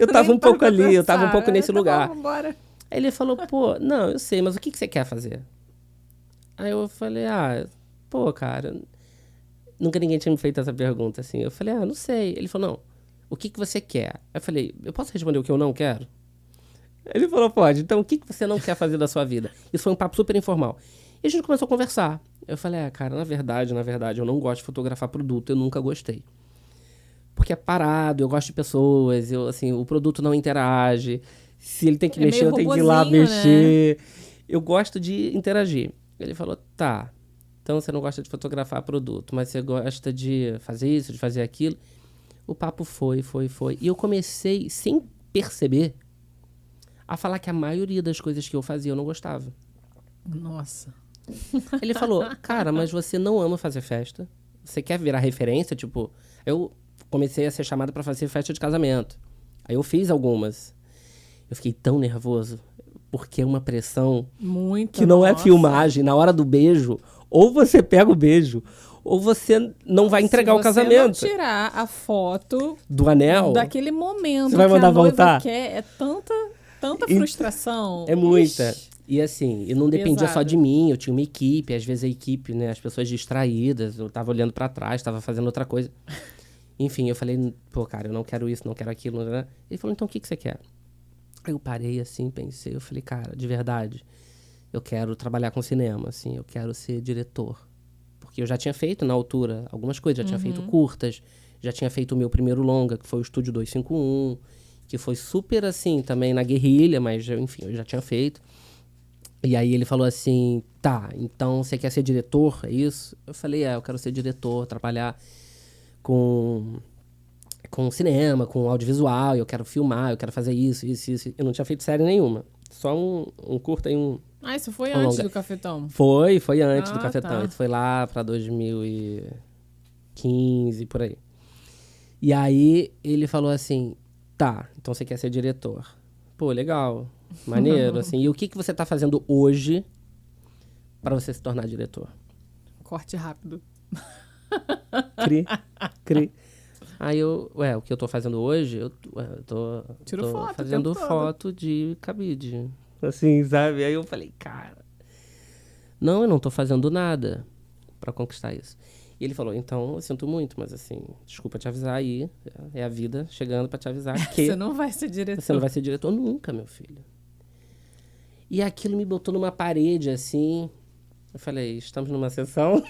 Eu tava um pouco ali, eu tava um pouco nesse Tá lugar. bom, bora. Aí ele falou, pô, não, eu sei, mas o que você quer fazer? Aí eu falei, pô, cara, nunca ninguém tinha me feito essa pergunta, assim. Eu falei, não sei. Ele falou, não, o que você quer? Aí eu falei, eu posso responder o que eu não quero? Ele falou, pode. Então, o que você não quer fazer da sua vida? Isso foi um papo super informal. E a gente começou a conversar. Eu falei, cara, na verdade, eu não gosto de fotografar produto, eu nunca gostei. Porque é parado, eu gosto de pessoas, o produto não interage. Se ele tem que mexer, eu tenho que ir lá mexer. Né? Eu gosto de interagir. Ele falou, tá, então você não gosta de fotografar produto, mas você gosta de fazer isso, de fazer aquilo. O papo foi. E eu comecei, sem perceber, a falar que a maioria das coisas que eu fazia eu não gostava. Nossa. Ele falou, cara, mas você não ama fazer festa? Você quer virar referência? Tipo, eu comecei a ser chamado pra fazer festa de casamento. Aí eu fiz algumas. Eu fiquei tão nervoso, porque é uma pressão muito, que não é filmagem. Na hora do beijo, ou você pega o beijo, ou você não vai entregar o casamento. Se você não tirar a foto do anel, daquele momento você vai mandar que a noiva voltar? quer, é tanta frustração. É muita. E assim, e não dependia Pesado. só de mim, eu tinha uma equipe, às vezes a equipe, né, as pessoas distraídas, eu tava olhando pra trás, tava fazendo outra coisa. Enfim, eu falei, pô, cara, eu não quero isso, não quero aquilo, né? Ele falou, então o que você quer? Aí eu parei assim, pensei, eu falei, cara, de verdade, eu quero trabalhar com cinema, assim, eu quero ser diretor. Porque eu já tinha feito, na altura, algumas coisas, já tinha feito curtas, já tinha feito o meu primeiro longa, que foi o Estúdio 251, que foi super, assim, também na guerrilha, mas, enfim, eu já tinha feito. E aí ele falou assim, tá, então você quer ser diretor, é isso? Eu falei, eu quero ser diretor, trabalhar com cinema, com audiovisual, eu quero filmar, eu quero fazer isso. Eu não tinha feito série nenhuma, só um curta e um... Isso foi antes do Cafetão? Foi antes do Cafetão, tá. Isso foi lá pra 2015, por aí. E aí ele falou assim, tá, então você quer ser diretor. Pô, legal, maneiro, assim. E o que você tá fazendo hoje pra você se tornar diretor? Corte rápido. Cri. Aí o que eu tô fazendo hoje, eu tô fazendo foto de cabide. Assim, sabe? Aí eu falei, cara, não, eu não tô fazendo nada pra conquistar isso. E ele falou, então, eu sinto muito, mas assim, desculpa te avisar aí, é a vida chegando pra te avisar que... Você não vai ser diretor. Você não vai ser diretor nunca, meu filho. E aquilo me botou numa parede, assim. Eu falei, estamos numa sessão?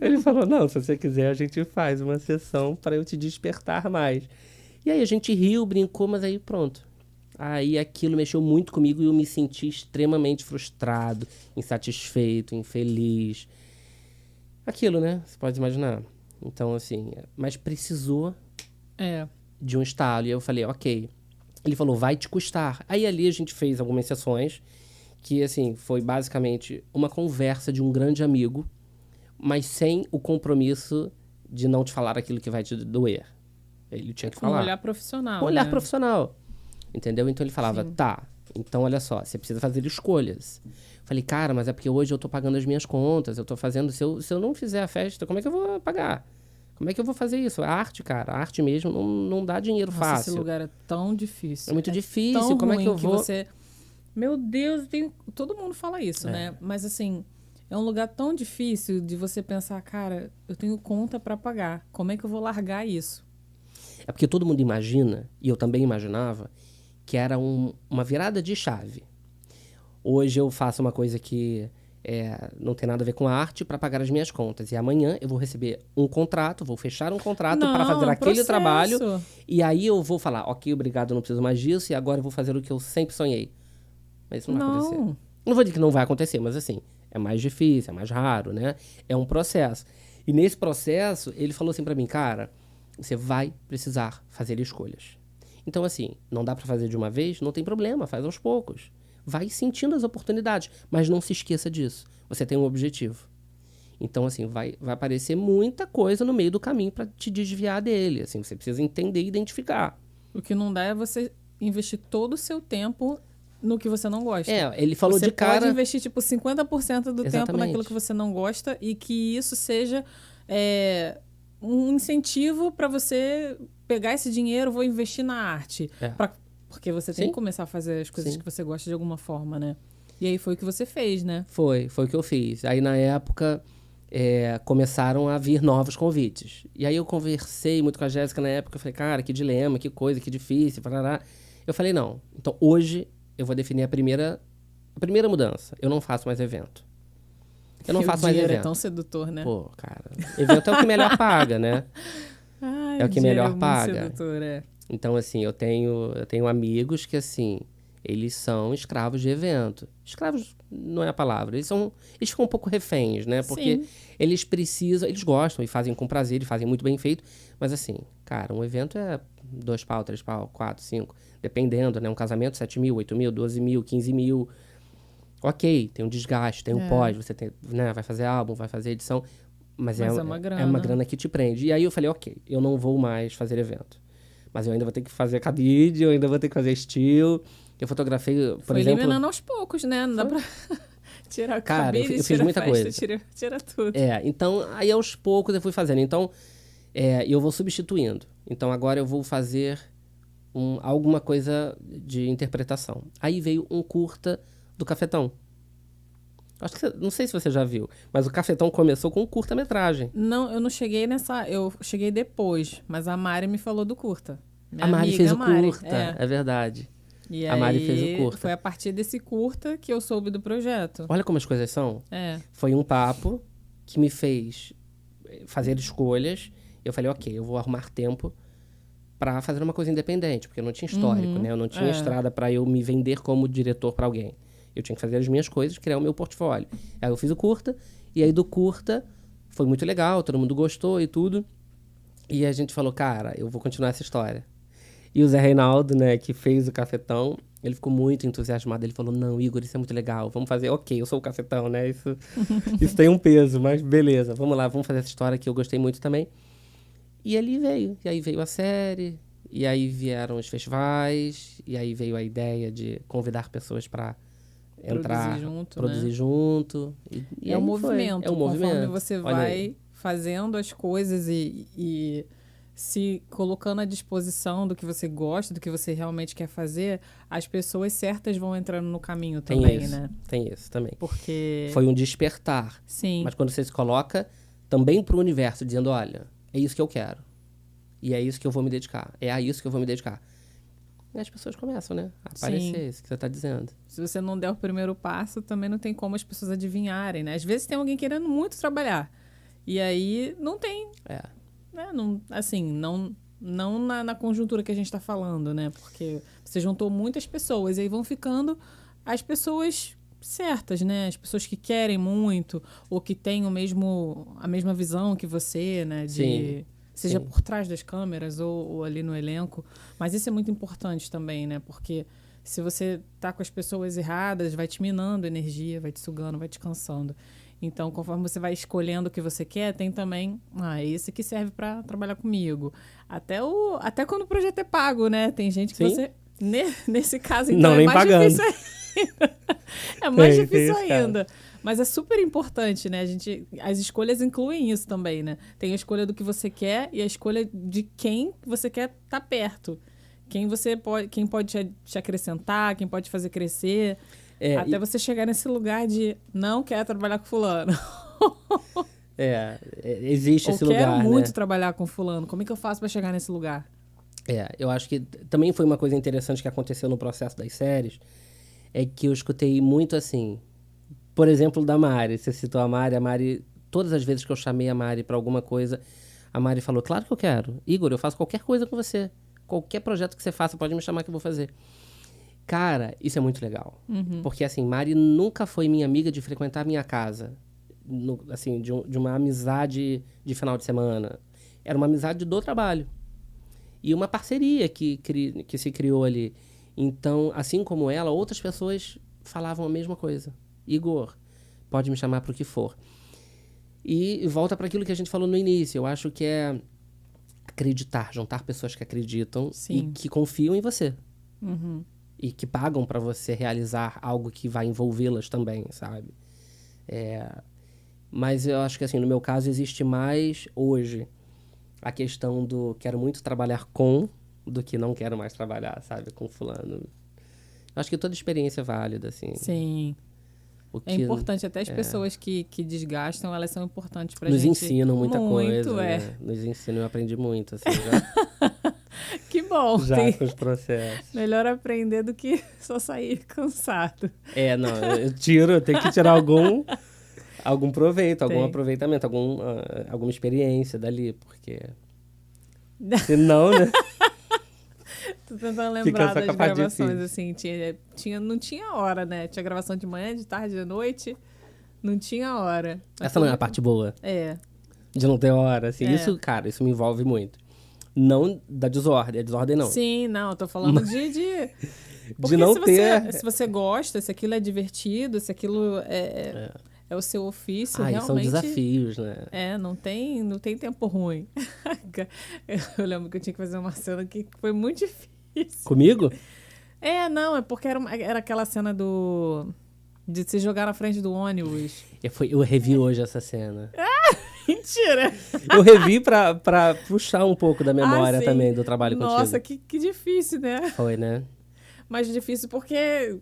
Ele falou, não, se você quiser, a gente faz uma sessão para eu te despertar mais. E aí a gente riu, brincou, mas aí pronto. Aí aquilo mexeu muito comigo e eu me senti extremamente frustrado, insatisfeito, infeliz. Aquilo, né? Você pode imaginar. Então, assim, mas precisou de um estalo. E eu falei, ok. Ele falou, vai te custar. Aí ali a gente fez algumas sessões que, assim, foi basicamente uma conversa de um grande amigo, mas sem o compromisso de não te falar aquilo que vai te doer. Ele tinha que falar. Com um olhar profissional, Com um olhar né? profissional. Entendeu? Então ele falava, tá, então olha só, você precisa fazer escolhas. Falei, cara, mas é porque hoje eu tô pagando as minhas contas, eu tô fazendo, se eu não fizer a festa, como é que eu vou pagar? Como é que eu vou fazer isso? A arte, cara, a arte mesmo não dá dinheiro fácil. Esse lugar é tão difícil. É muito difícil, tão como é que eu ruim vou... você... Meu Deus, todo mundo fala isso, né? Mas assim, é um lugar tão difícil de você pensar, cara, eu tenho conta pra pagar. Como é que eu vou largar isso? É porque todo mundo imagina, e eu também imaginava, que era uma virada de chave. Hoje eu faço uma coisa que não tem nada a ver com a arte para pagar as minhas contas. E amanhã eu vou receber um contrato, vou fechar um contrato para fazer aquele trabalho. E aí eu vou falar, ok, obrigado, não preciso mais disso. E agora eu vou fazer o que eu sempre sonhei. Mas isso não vai acontecer. Não vou dizer que não vai acontecer, mas assim, é mais difícil, é mais raro, né? É um processo. E nesse processo, ele falou assim para mim, cara, você vai precisar fazer escolhas. Então, assim, não dá para fazer de uma vez? Não tem problema, faz aos poucos. Vai sentindo as oportunidades, mas não se esqueça disso. Você tem um objetivo. Então, assim, vai aparecer muita coisa no meio do caminho para te desviar dele. Assim, você precisa entender e identificar. O que não dá é você investir todo o seu tempo no que você não gosta. Ele falou de cara... Você pode investir, tipo, 50% do tempo naquilo que você não gosta e que isso seja um incentivo para você pegar esse dinheiro, vou investir na arte. Porque você tem que começar a fazer as coisas que você gosta de alguma forma, né? E aí foi o que você fez, né? Foi o que eu fiz. Aí, na época, começaram a vir novos convites. E aí eu conversei muito com a Jéssica na época. Eu falei, cara, que dilema, que coisa, que difícil. Parará. Eu falei, não. Então, hoje, eu vou definir a primeira mudança. Eu não faço mais evento. Eu não faço mais evento. É tão sedutor, né? Pô, cara. Evento é o que melhor paga, né? Ai, é o que melhor paga. Sedutor, Então, assim, eu tenho amigos que, assim, eles são escravos de evento. Escravos não é a palavra. Eles ficam um pouco reféns, né? Porque eles precisam, eles gostam e fazem com prazer, e fazem muito bem feito. Mas, assim, cara, um evento é 2 pau, 3 pau, 4, 5, dependendo, né? Um casamento, 7 mil, 8 mil, 12 mil, 15 mil. Ok, tem um desgaste, tem um pós, você tem, né? Vai fazer álbum, vai fazer edição. Mas é uma grana. É uma grana que te prende. E aí eu falei, ok, eu não vou mais fazer evento. Mas eu ainda vou ter que fazer cabide, eu ainda vou ter que fazer estilo. Eu fotografei, por exemplo... Foi eliminando aos poucos, né? Não dá pra tirar cabide, eu fiz muita coisa. Tira tudo. Então, aí aos poucos eu fui fazendo. Então, eu vou substituindo. Então, agora eu vou fazer alguma coisa de interpretação. Aí veio um curta do Cafetão. Acho que não sei se você já viu, mas o Cafetão começou com um curta-metragem. Não, eu não cheguei nessa... Eu cheguei depois, mas a Mari me falou do curta. A Mari fez o curta, é verdade. E a Mari fez o curta. Foi a partir desse curta que eu soube do projeto. Olha como as coisas são. Foi um papo que me fez fazer escolhas. Eu falei, ok, eu vou arrumar tempo para fazer uma coisa independente, porque eu não tinha histórico, né? Eu não tinha estrada para eu me vender como diretor para alguém. Eu tinha que fazer as minhas coisas, criar o meu portfólio. Aí eu fiz o curta, e aí do curta foi muito legal, todo mundo gostou e tudo. E a gente falou, cara, eu vou continuar essa história. E o Zé Reinaldo, né, que fez o Cafetão, ele ficou muito entusiasmado. Ele falou, não, Igor, isso é muito legal, vamos fazer. Ok, eu sou o Cafetão, né, isso tem um peso, mas beleza, vamos lá, vamos fazer essa história que eu gostei muito também. E ali veio, e aí veio a série, e aí vieram os festivais, e aí veio a ideia de convidar pessoas para entrar, produzir junto. E é um movimento. É um movimento. Conforme você vai fazendo as coisas e se colocando à disposição do que você gosta, do que você realmente quer fazer, as pessoas certas vão entrando no caminho também, né? Tem isso também. Porque... Foi um despertar. Sim. Mas quando você se coloca também para o universo, dizendo, olha, é isso que eu quero. E é isso que eu vou me dedicar. É a isso que eu vou me dedicar. E as pessoas começam, né? A aparecer, isso que você está dizendo. Se você não der o primeiro passo, também não tem como as pessoas adivinharem, né? Às vezes tem alguém querendo muito trabalhar. E aí não tem. Né? Não, assim, Não na conjuntura que a gente está falando, né? Porque você juntou muitas pessoas e aí vão ficando as pessoas certas, né? As pessoas que querem muito ou que têm a mesma visão que você, né? Sim. Seja Sim. por trás das câmeras ou ali no elenco. Mas isso é muito importante também, né? Porque se você tá com as pessoas erradas, vai te minando energia, vai te sugando, vai te cansando. Então, conforme você vai escolhendo o que você quer, tem também, esse que serve para trabalhar comigo. Até quando o projeto é pago, né? Tem gente que Sim. você... Nesse caso, então, Não, é nem mais pagando. difícil ainda. É mais Tem difícil esse ainda. Mas é super importante, né? As escolhas incluem isso também, né? Tem a escolha do que você quer e a escolha de quem você quer estar perto. Quem pode te acrescentar, quem pode fazer crescer. Até você chegar nesse lugar de não quero trabalhar com fulano. Existe esse lugar, Ou quero muito né? trabalhar com fulano. Como é que eu faço para chegar nesse lugar? Eu acho que também foi uma coisa interessante que aconteceu no processo das séries, é que eu escutei muito assim, por exemplo, da Mari. Você citou a Mari, todas as vezes que eu chamei a Mari para alguma coisa, a Mari falou, claro que eu quero. Igor, eu faço qualquer coisa com você. Qualquer projeto que você faça, pode me chamar que eu vou fazer. Cara, isso é muito legal. Porque, assim, Mari nunca foi minha amiga de frequentar a minha casa. Assim, de uma amizade de final de semana. Era uma amizade do trabalho. E uma parceria que se criou ali. Então, assim como ela, outras pessoas falavam a mesma coisa. Igor, pode me chamar para o que for. E volta para aquilo que a gente falou no início. Eu acho que é acreditar, juntar pessoas que acreditam e que confiam em você. E que pagam para você realizar algo que vai envolvê-las também, sabe? Mas eu acho que, assim, no meu caso, existe mais hoje a questão do quero muito trabalhar com do que não quero mais trabalhar, sabe? Com fulano. Eu acho que toda experiência é válida, assim. Sim. É importante, até as pessoas que desgastam, elas são importantes pra gente. Nos ensinam muita coisa, né? Nos ensinam, eu aprendi muito, assim, já. Que bom. Já com os processos. Melhor aprender do que só sair cansado. Não, eu tenho que tirar algum proveito, algum aproveitamento, alguma experiência dali, porque senão, né? Tô tentando lembrar das gravações, assim, não tinha hora, né? Tinha gravação de manhã, de tarde, de noite, não tinha hora. Essa não é a parte boa. De não ter hora, assim. Isso, cara, isso me envolve muito. Não da desordem, a desordem não. Sim, não, eu tô falando de de não ter... Se você gosta, se aquilo é divertido, se aquilo é o seu ofício, realmente... são desafios, né? Não tem tempo ruim. Eu lembro que eu tinha que fazer uma cena que foi muito difícil. Comigo? Não, é porque era aquela cena de se jogar na frente do ônibus. Eu revi hoje essa cena. Mentira! Eu revi pra puxar um pouco da memória também do trabalho contigo. Nossa, que difícil, né? Foi, né? Mas difícil porque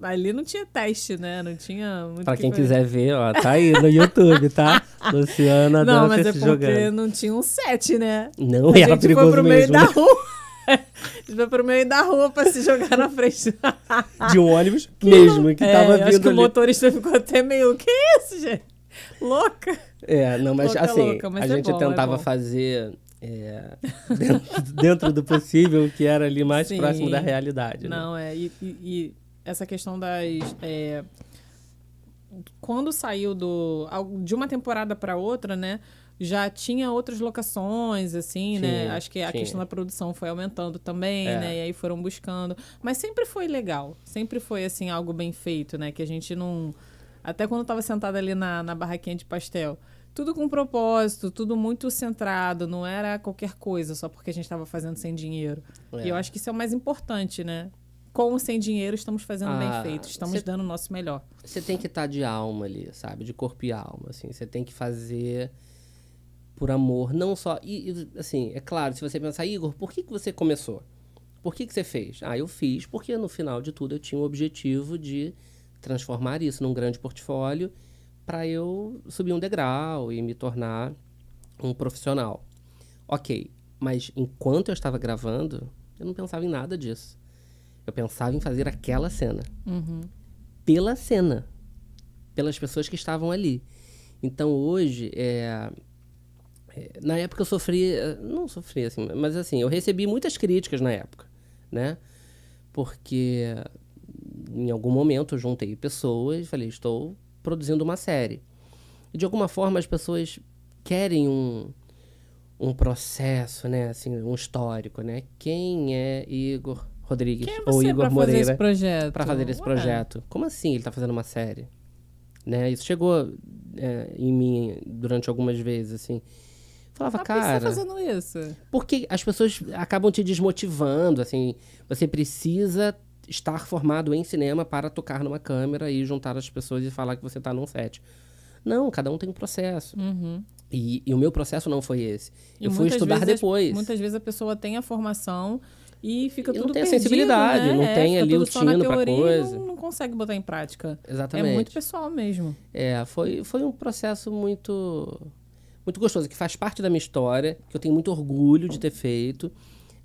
ali não tinha teste, né? Não tinha muito. Pra quem quiser ver, ó, tá aí no YouTube, tá? Luciana Não, mas é porque jogando. Não tinha um set, né? Não, era perigoso foi pro mesmo. meio da rua. A gente foi pro meio da rua pra se jogar na frente. De um ônibus mesmo, que tava vindo acho que ali. o motorista ficou até meio, que isso, gente? Louca. Não, mas louca, assim, louca, mas a gente tentava fazer... dentro do possível, que era ali mais próximo da realidade. Não, né? E essa questão das... quando saiu de uma temporada para outra, né? Já tinha outras locações, assim, né? Acho que a questão da produção foi aumentando também, né? E aí foram buscando. Mas sempre foi legal. Sempre foi, assim, algo bem feito, né? Que a gente não... Até quando eu tava sentada ali na barraquinha de pastel... Tudo com propósito, tudo muito centrado, não era qualquer coisa só porque a gente estava fazendo sem dinheiro. E eu acho que isso é o mais importante, né? Com ou sem dinheiro, estamos fazendo bem feito, estamos dando o nosso melhor. Você tem que estar de alma ali, sabe? De corpo e alma, assim. Você tem que fazer por amor, não só... E assim, é claro, se você pensar, Igor, por que você começou? Por que você fez? Eu fiz porque no final de tudo eu tinha o objetivo de transformar isso num grande portfólio para eu subir um degrau e me tornar um profissional. Ok, mas enquanto eu estava gravando, eu não pensava em nada disso. Eu pensava em fazer aquela cena. Pela cena. Pelas pessoas que estavam ali. Então, hoje, Na época eu sofri, não sofri assim, mas assim, eu recebi muitas críticas na época, né? Porque em algum momento eu juntei pessoas e falei, estou produzindo uma série. E de alguma forma as pessoas querem um processo, né? Assim, um histórico, né? Quem é Igor Rodrigues Quem é ou você Igor pra fazer esse Moreira projeto? para fazer esse Ué, projeto? Como assim ele tá fazendo uma série? Né? Isso chegou em mim durante algumas vezes, assim. Falava, por que você tá cara, fazendo isso? porque as pessoas acabam te desmotivando, assim. Você precisa estar formado em cinema para tocar numa câmera e juntar as pessoas e falar que você tá num set. Não, cada um tem um processo. Uhum. E o meu processo não foi esse. E Eu fui estudar depois. muitas vezes a pessoa tem a formação e fica E não tudo tem a perdido, sensibilidade, né? não tem Fica ali o tudo só na tino pra teoria e coisa. não consegue botar em prática. É muito Exatamente. pessoal mesmo. Foi um processo muito gostoso, que faz parte da minha história, que eu tenho muito orgulho de ter feito,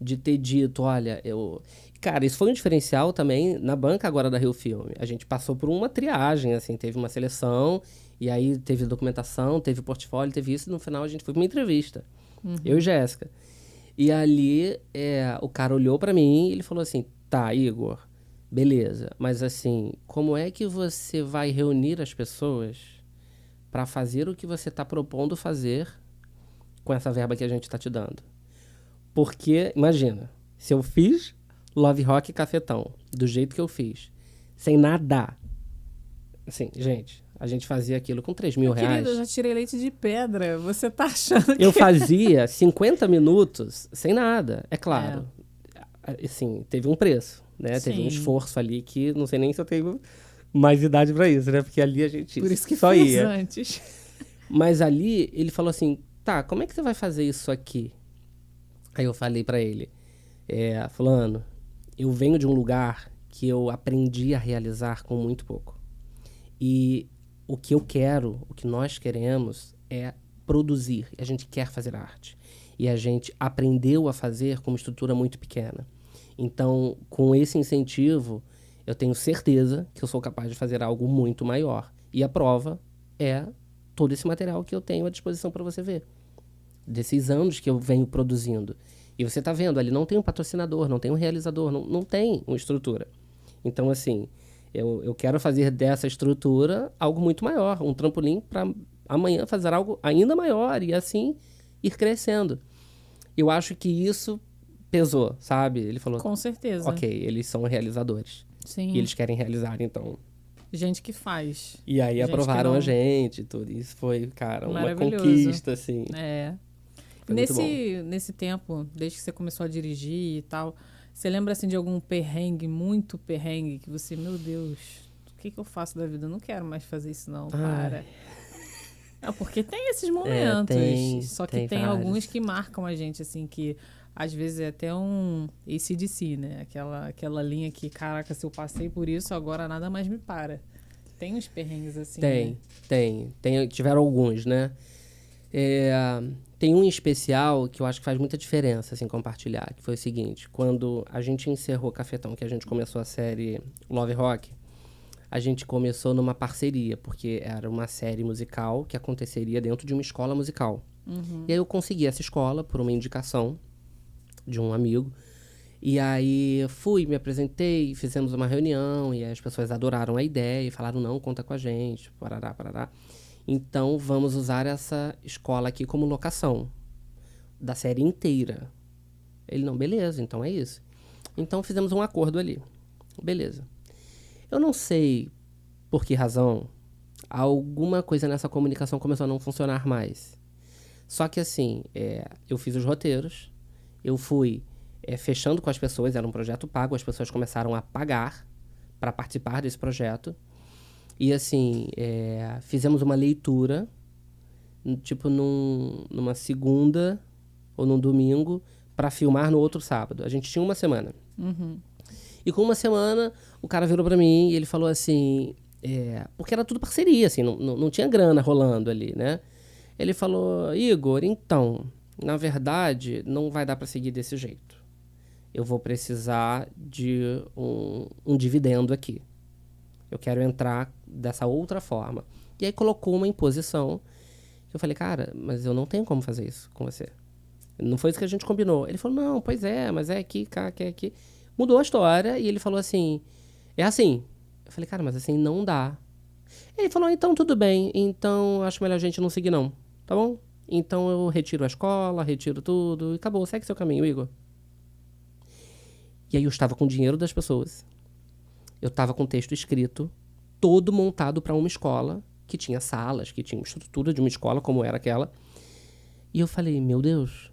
de ter dito, olha, eu... Cara, isso foi um diferencial também na banca agora da Rio Filme. A gente passou por uma triagem, assim, teve uma seleção, e aí teve documentação, teve portfólio, teve isso, e no final a gente foi pra uma entrevista. Eu e Jéssica. E ali, o cara olhou pra mim e ele falou assim, tá, Igor, beleza, mas assim, como é que você vai reunir as pessoas para fazer o que você está propondo fazer com essa verba que a gente está te dando? Porque, imagina, se eu fiz Love Rock Cafetão do jeito que eu fiz, sem nada, assim, gente, a gente fazia aquilo com 3 mil reais. Querida, eu já tirei leite de pedra. Você tá achando que... Eu fazia 50 minutos sem nada, é claro. Assim, teve um preço, né? Teve um Sim. esforço ali que não sei nem se eu tenho mais idade para isso, né? Porque ali a gente Por isso que só fez ia. antes. Mas ali ele falou assim, tá, como é que você vai fazer isso aqui? Aí eu falei pra ele, fulano, eu venho de um lugar que eu aprendi a realizar com muito pouco. E o que eu quero, o que nós queremos é produzir. A gente quer fazer arte. E a gente aprendeu a fazer com uma estrutura muito pequena. Então, com esse incentivo, eu tenho certeza que eu sou capaz de fazer algo muito maior. E a prova é todo esse material que eu tenho à disposição para você ver. Desses anos que eu venho produzindo. E você está vendo, ali não tem um patrocinador, não tem um realizador, não tem uma estrutura. Então, assim, eu quero fazer dessa estrutura algo muito maior, um trampolim para amanhã fazer algo ainda maior e assim ir crescendo. Eu acho que isso pesou, sabe? Ele falou, Com certeza. ok, eles são realizadores. Sim. E eles querem realizar, então. Gente que faz. E aí Gente aprovaram que não... a gente e tudo. Isso foi, cara, uma Maravilhoso. conquista, assim. Foi muito bom. Nesse tempo, desde que você começou a dirigir e tal, você lembra assim de algum perrengue, muito perrengue, que você, meu Deus, o que eu faço da vida? Eu não quero mais fazer isso não, para. Não, porque tem esses momentos. Só que tem vários. alguns que marcam a gente, assim, que às vezes é até um AC/DC, né? Aquela linha que, caraca, se eu passei por isso, agora nada mais me para. Tem uns perrengues assim, né? Tiveram alguns, né? Tem um em especial que eu acho que faz muita diferença, assim, compartilhar, que foi o seguinte, quando a gente encerrou Cafetão, que a gente começou a série Love Rock, a gente começou numa parceria, porque era uma série musical que aconteceria dentro de uma escola musical. E aí eu consegui essa escola por uma indicação de um amigo, e aí fui, me apresentei, fizemos uma reunião, e aí as pessoas adoraram a ideia, e falaram, não, conta com a gente, parará, parará. Então, vamos usar essa escola aqui como locação da série inteira. Ele, não, beleza, então é isso. Então, fizemos um acordo ali. Beleza. Eu não sei por que razão alguma coisa nessa comunicação começou a não funcionar mais. Só que, assim, eu fiz os roteiros, eu fui fechando com as pessoas, era um projeto pago, as pessoas começaram a pagar para participar desse projeto. E assim, fizemos uma leitura, tipo numa segunda ou num domingo, para filmar no outro sábado. A gente tinha uma semana. E com uma semana, o cara virou para mim e ele falou assim, porque era tudo parceria, assim, não tinha grana rolando ali, né? Ele falou, Igor, então, na verdade, não vai dar para seguir desse jeito. Eu vou precisar de um dividendo aqui. Eu quero entrar dessa outra forma. E aí colocou uma imposição Eu falei, cara, mas eu não tenho como fazer isso com você. Não foi isso que a gente combinou. Ele falou, não, pois é, mas é aqui, cá, que é aqui. Mudou a história e ele falou assim, é assim. Eu falei, cara, mas assim não dá. Ele falou, então tudo bem, então acho melhor a gente não seguir não, tá bom? Então eu retiro a escola, retiro tudo e acabou, segue seu caminho, Igor. E aí eu estava com o dinheiro das pessoas. Eu estava com o texto escrito, todo montado para uma escola, que tinha salas, que tinha uma estrutura de uma escola como era aquela. E eu falei, meu Deus,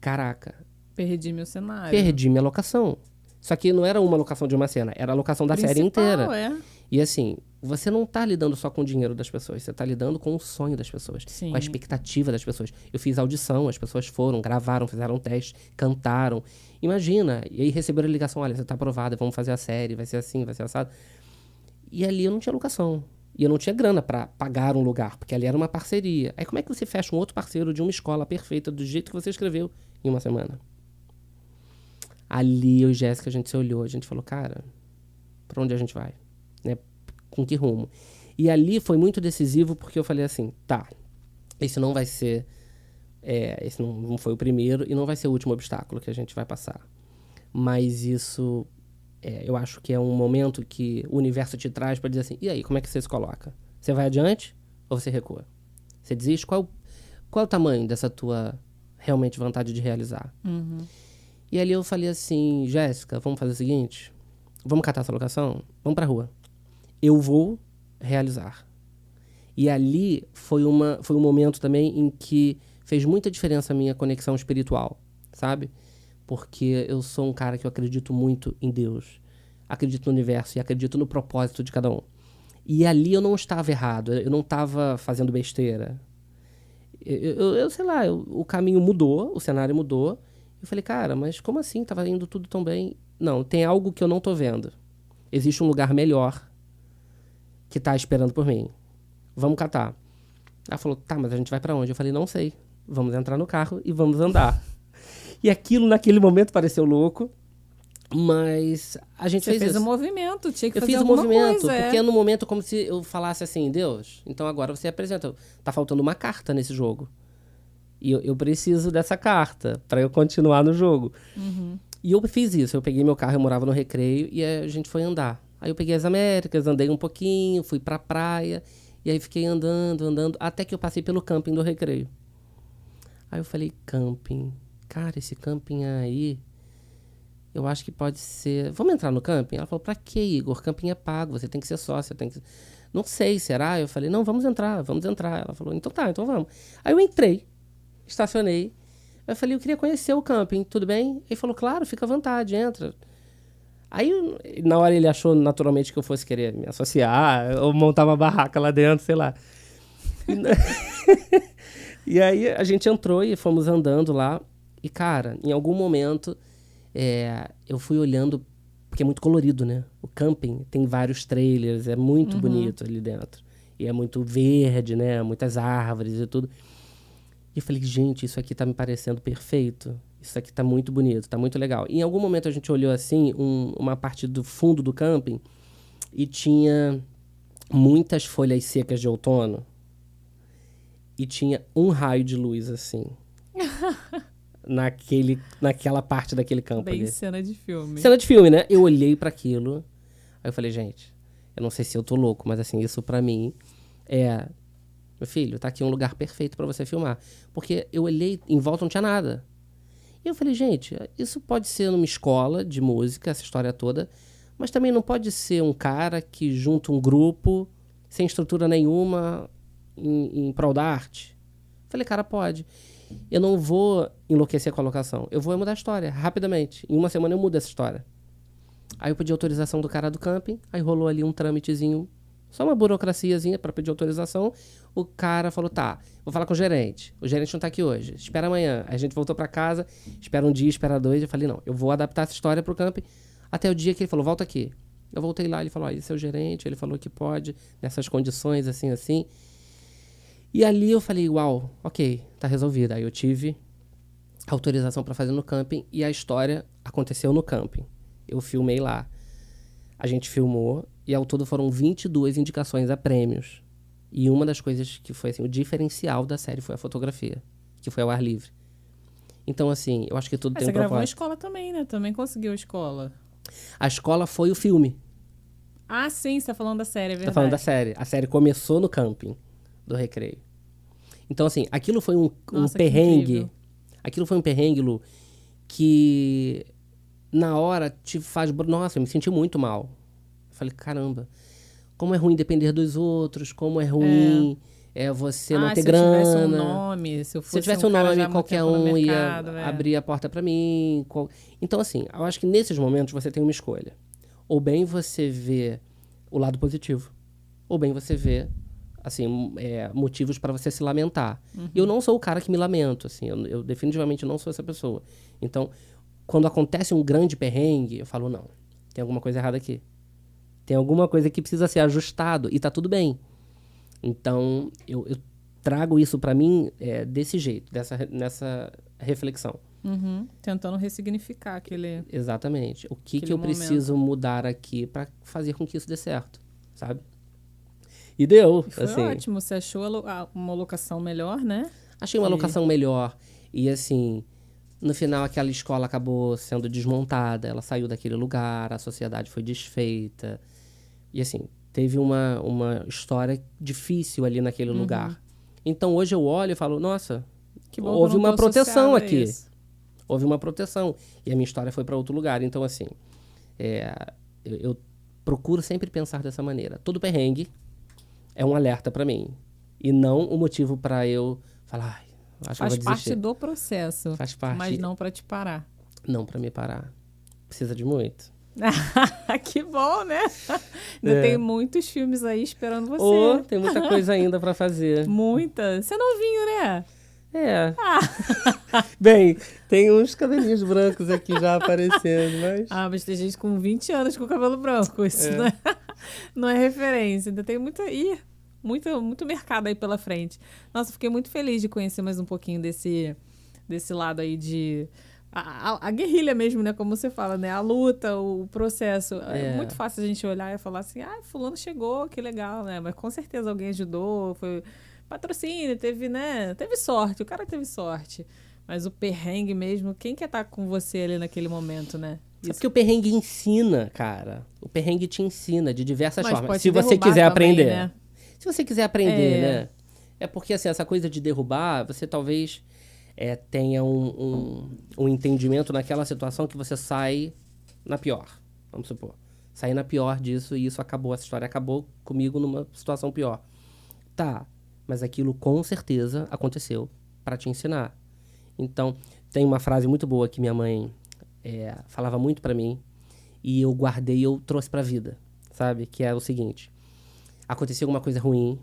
caraca, Perdi meu cenário. perdi minha locação. Só que não era uma locação de uma cena, era a locação da série inteira. É. E assim, você não tá lidando só com o dinheiro das pessoas, você tá lidando com o sonho das pessoas, Sim. com a expectativa das pessoas. Eu fiz audição, as pessoas foram, gravaram, fizeram um teste, cantaram. Imagina, e aí receberam a ligação, olha, você tá aprovada, vamos fazer a série, vai ser assim, vai ser assado. E ali eu não tinha locação. E eu não tinha grana pra pagar um lugar, porque ali era uma parceria. Aí como é que você fecha um outro parceiro de uma escola perfeita, do jeito que você escreveu, em uma semana? Ali eu e Jéssica, a gente se olhou, a gente falou, cara, pra onde a gente vai? Né? Com que rumo? E ali foi muito decisivo, porque eu falei assim, tá, esse não vai ser, esse não foi o primeiro e não vai ser o último obstáculo que a gente vai passar. Mas isso, eu acho que é um momento que o universo te traz pra dizer assim, e aí, como é que você se coloca? Você vai adiante ou você recua? Você desiste? Qual é o tamanho dessa tua, realmente, vontade de realizar? Uhum. E ali eu falei assim, Jéssica, vamos fazer o seguinte, vamos catar essa locação? Vamos pra rua. Eu vou realizar. E ali foi um momento também em que fez muita diferença a minha conexão espiritual, sabe? Porque eu sou um cara que eu acredito muito em Deus. Acredito no universo e acredito no propósito de cada um. E ali eu não estava errado, eu não estava fazendo besteira. Eu sei lá, o caminho mudou, o cenário mudou. Eu falei, cara, mas como assim? Tava indo tudo tão bem. Não, tem algo que eu não tô vendo. Existe um lugar melhor que tá esperando por mim. Vamos catar. Ela falou, tá, mas a gente vai pra onde? Eu falei, não sei. Vamos entrar no carro e vamos andar. E aquilo, naquele momento, pareceu louco. Mas a gente fez Você fez isso. um movimento, tinha que Eu fazer fiz o alguma movimento, coisa, porque no momento como se eu falasse assim, Deus, então agora você apresenta. Tá faltando uma carta nesse jogo. E eu preciso dessa carta pra eu continuar no jogo. Uhum. E eu fiz isso. Eu peguei meu carro, eu morava no Recreio, e a gente foi andar. Aí eu peguei as Américas, andei um pouquinho, fui pra praia, e aí fiquei andando, até que eu passei pelo camping do Recreio. Aí eu falei, camping? Cara, esse camping aí, eu acho que pode ser... Vamos entrar no camping? Ela falou, pra quê, Igor? Camping é pago, você tem que ser sócio, tem que... Não sei, será? Eu falei, não, vamos entrar. Ela falou, então tá, então vamos. Aí eu entrei, estacionei. Eu falei, eu queria conhecer o camping, tudo bem? Ele falou, claro, fica à vontade, entra. Aí, na hora, ele achou naturalmente que eu fosse querer me associar ou montar uma barraca lá dentro, sei lá. E aí, a gente entrou e fomos andando lá. E, cara, em algum momento, eu fui olhando, porque é muito colorido, né? O camping tem vários trailers, é muito bonito ali dentro. E é muito verde, né? Muitas árvores e tudo. E eu falei, gente, isso aqui tá me parecendo perfeito. Isso aqui tá muito bonito, tá muito legal. E em algum momento a gente olhou assim, uma parte do fundo do camping, e tinha muitas folhas secas de outono. E tinha um raio de luz, assim. naquela parte daquele campo Bem ali. cena de filme. Cena de filme, né? Eu olhei pra aquilo, aí eu falei, gente, eu não sei se eu tô louco, mas assim, isso pra mim é... Meu filho, tá aqui um lugar perfeito pra você filmar. Porque eu olhei, em volta não tinha nada. E eu falei, gente, isso pode ser numa escola de música, essa história toda, mas também não pode ser um cara que junta um grupo sem estrutura nenhuma em prol da arte. Falei, cara, pode. Eu não vou enlouquecer com a locação. Eu vou mudar a história, rapidamente. Em uma semana eu mudo essa história. Aí eu pedi autorização do cara do camping, aí rolou ali um trâmitezinho, só uma burocraciazinha pra pedir autorização. O cara falou, tá, vou falar com o gerente. O gerente não tá aqui hoje, espera amanhã. Aí a gente voltou pra casa, espera um dia, espera dois. Eu falei, não, eu vou adaptar essa história pro camping até o dia que ele falou, volta aqui. Eu voltei lá, ele falou, esse é o gerente, ele falou que pode, nessas condições, assim, assim. E ali eu falei, uau, ok, tá resolvido. Aí eu tive autorização pra fazer no camping e a história aconteceu no camping. Eu filmei lá. A gente filmou e ao todo foram 22 indicações a prêmios. E uma das coisas que foi assim, o diferencial da série foi a fotografia, que foi ao ar livre. Então, assim, eu acho que tudo tem Você um gravou a propósito. escola também, né? Também conseguiu a escola. A escola foi o filme. Ah, sim, você tá falando da série, é Tá verdade. falando da série. A série começou no camping do Recreio. Então, assim, aquilo foi um Nossa, que perrengue. incrível. Aquilo foi um perrengue, Lu, que na hora te faz... Nossa, eu me senti muito mal. Eu falei, caramba, como é ruim depender dos outros, como é ruim você não ter se eu tivesse um grana. nome, se eu Se eu fosse tivesse um cara nome, já há muito qualquer tempo no um mercado, ia abrir a porta pra mim. Então, assim, eu acho que nesses momentos você tem uma escolha. Ou bem você vê o lado positivo, ou bem você vê, assim, motivos para você se lamentar. Eu não sou o cara que me lamento, assim, eu definitivamente não sou essa pessoa. Então, quando acontece um grande perrengue, eu falo, não, tem alguma coisa errada aqui. Tem alguma coisa que precisa ser ajustado e tá tudo bem. Então, eu trago isso para mim desse jeito, nessa reflexão. Tentando ressignificar aquele... Exatamente. O que Aquele eu momento. preciso mudar aqui para fazer com que isso dê certo, sabe? E deu, Foi assim. ótimo, você achou uma locação melhor, né? Achei uma locação melhor. E, assim, no final aquela escola acabou sendo desmontada, ela saiu daquele lugar, a sociedade foi desfeita. E, assim, teve uma história difícil ali naquele lugar. Então, hoje eu olho e falo, nossa, Que bom que houve eu não uma tô proteção associada a aqui. isso. Houve uma proteção. E a minha história foi para outro lugar. Então, assim, eu procuro sempre pensar dessa maneira. Todo perrengue é um alerta para mim. E não um motivo para eu falar, acho que eu Faz vou parte desistir. do processo. Faz parte. Mas não pra te parar. Não para me parar. Precisa de muito. Que bom, né? Ainda tem muitos filmes aí esperando você. Ou tem muita coisa ainda para fazer. Muita. Você é novinho, né? Bem, tem uns cabelinhos brancos aqui já aparecendo, mas... Mas tem gente com 20 anos com cabelo branco. Isso não é referência. Ainda tem muito mercado aí pela frente. Nossa, fiquei muito feliz de conhecer mais um pouquinho desse lado aí de... A guerrilha mesmo, né? Como você fala, né? A luta, o processo. É muito fácil a gente olhar e falar assim, fulano chegou, que legal, né? Mas com certeza alguém ajudou, foi patrocínio, teve, né? Teve sorte, o cara teve sorte. Mas o perrengue mesmo, quem quer estar com você ali naquele momento, né? É porque o perrengue ensina, cara. O perrengue te ensina de diversas Mas formas. pode Se você derrubar quiser também, aprender. né? Se você quiser aprender, né? É porque, assim, essa coisa de derrubar, você talvez tenha um entendimento naquela situação que você sai na pior. Vamos supor. Saí na pior disso e isso acabou. Essa história acabou comigo numa situação pior. Tá, mas aquilo com certeza aconteceu para te ensinar. Então, tem uma frase muito boa que minha mãe falava muito para mim e eu guardei e eu trouxe pra vida, sabe? Que é o seguinte. Aconteceu alguma coisa ruim.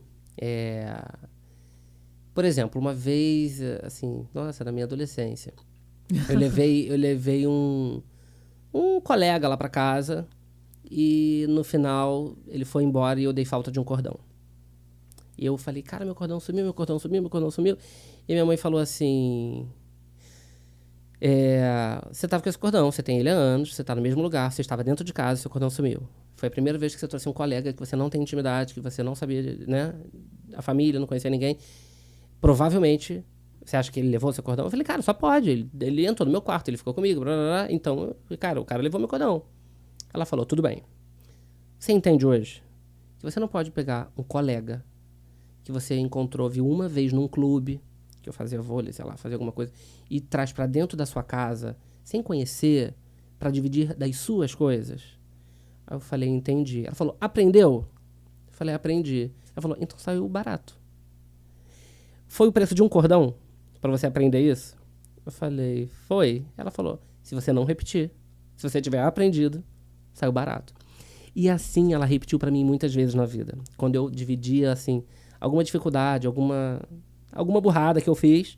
Por exemplo, uma vez, assim, nossa, na minha adolescência, eu levei um colega lá pra casa e no final ele foi embora e eu dei falta de um cordão. E eu falei, cara, meu cordão sumiu, meu cordão sumiu, meu cordão sumiu. E minha mãe falou assim, você tava com esse cordão, você tem ele há anos, você tá no mesmo lugar, você estava dentro de casa, seu cordão sumiu. Foi a primeira vez que você trouxe um colega que você não tem intimidade, que você não sabia, né? A família, não conhecia ninguém. Provavelmente, você acha que ele levou seu cordão? Eu falei, cara, só pode. Ele entrou no meu quarto, ele ficou comigo, blá, blá, blá. Então, cara, o cara levou meu cordão. Ela falou, tudo bem. Você entende hoje que você não pode pegar um colega que você encontrou, viu uma vez num clube, que eu fazia vôlei, sei lá, fazia alguma coisa, e traz pra dentro da sua casa, sem conhecer, pra dividir das suas coisas? Aí eu falei, entendi. Ela falou, aprendeu? Eu falei, aprendi. Ela falou, então saiu barato. Foi o preço de um cordão pra você aprender isso? Eu falei, foi. Ela falou, se você não repetir, se você tiver aprendido, saiu barato. E assim ela repetiu pra mim muitas vezes na vida. Quando eu dividia, assim, alguma dificuldade, alguma burrada que eu fiz,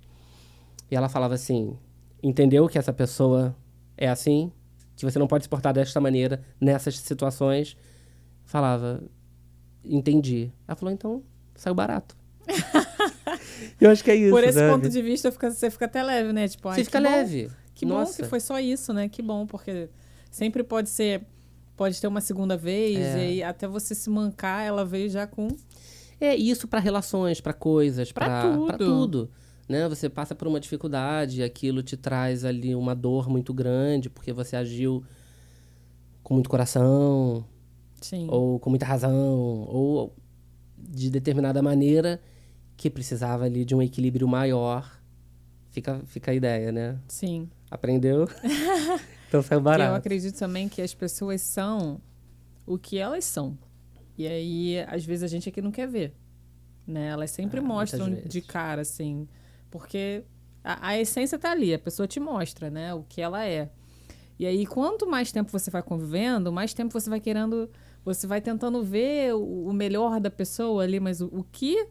e ela falava assim, entendeu que essa pessoa é assim? Que você não pode se portar desta maneira nessas situações? Falava, entendi. Ela falou, então, saiu barato. Eu acho que é isso, Por esse sabe? ponto de vista, você fica até leve, né? Tipo, Você fica leve. Que bom que foi só isso, né? Que bom, porque sempre pode ter uma segunda vez, e aí até você se mancar, ela veio já com Isso para relações, para coisas, Pra para tudo. tudo. Né? Você passa por uma dificuldade e aquilo te traz ali uma dor muito grande porque você agiu com muito coração, Sim, ou com muita razão, ou de determinada maneira que precisava ali de um equilíbrio maior. Fica a ideia, né? sim. Aprendeu? Então saiu Eu barato. acredito também que as pessoas são o que elas são. E aí, às vezes, a gente aqui não quer ver. Né? Elas sempre mostram muitas vezes. de cara, assim. Porque a essência tá ali, a pessoa te mostra, né? O que ela é. E aí, quanto mais tempo você vai convivendo, mais tempo você vai querendo... Você vai tentando ver o melhor da pessoa ali, mas o que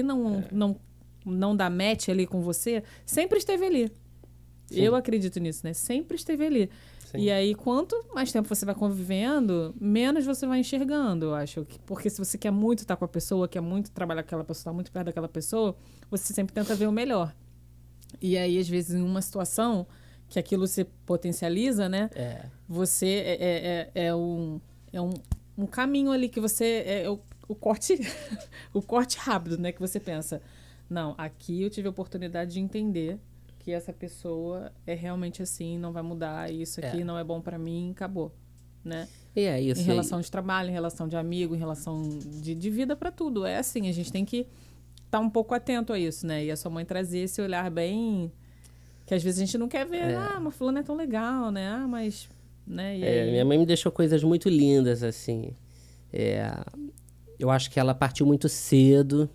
não dá match ali com você, sempre esteve ali. Sim. Eu acredito nisso, né? Sempre esteve ali. Sim. E aí, quanto mais tempo você vai convivendo, menos você vai enxergando, eu acho. Porque se você quer muito estar com a pessoa, quer muito trabalhar com aquela pessoa, estar muito perto daquela pessoa, você sempre tenta ver o melhor. E aí, às vezes, em uma situação que aquilo se potencializa, né? Você um caminho ali que você... o corte o corte rápido, né? Que você pensa, não, aqui eu tive a oportunidade de entender que essa pessoa é realmente assim, não vai mudar, isso aqui não é bom pra mim, acabou, né? Isso em relação de trabalho, em relação de amigo, em relação de vida pra tudo. É assim, a gente tem que estar um pouco atento a isso, né? E a sua mãe trazia esse olhar bem... Que às vezes a gente não quer ver, mas fulano é tão legal, né? Mas... Né? E aí... Minha mãe me deixou coisas muito lindas, assim. Eu acho que ela partiu muito cedo.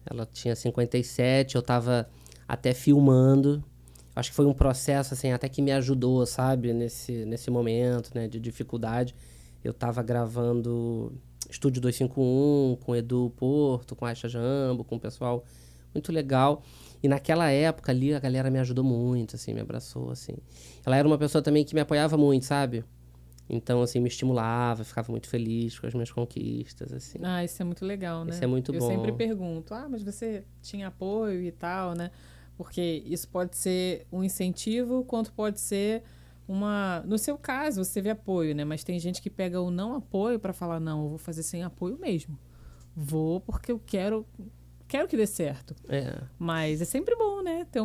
Ela tinha 57, eu tava até filmando. Acho que foi um processo, assim, até que me ajudou, sabe? Nesse momento, né, de dificuldade. Eu tava gravando Estúdio 251 com o Edu Porto, com a Aisha Jambo, com o pessoal muito legal. E naquela época ali, a galera me ajudou muito, assim, me abraçou, assim. Ela era uma pessoa também que me apoiava muito, sabe? Então, assim, me estimulava, ficava muito feliz com as minhas conquistas, assim. Ah, isso é muito legal, né? Isso é muito bom. Eu sempre pergunto, mas você tinha apoio e tal, né? Porque isso pode ser um incentivo, quanto pode ser uma... No seu caso, você vê apoio, né? Mas tem gente que pega o não apoio para falar, não, eu vou fazer sem apoio mesmo. Vou porque eu quero que dê certo. Mas é sempre bom, né? Ter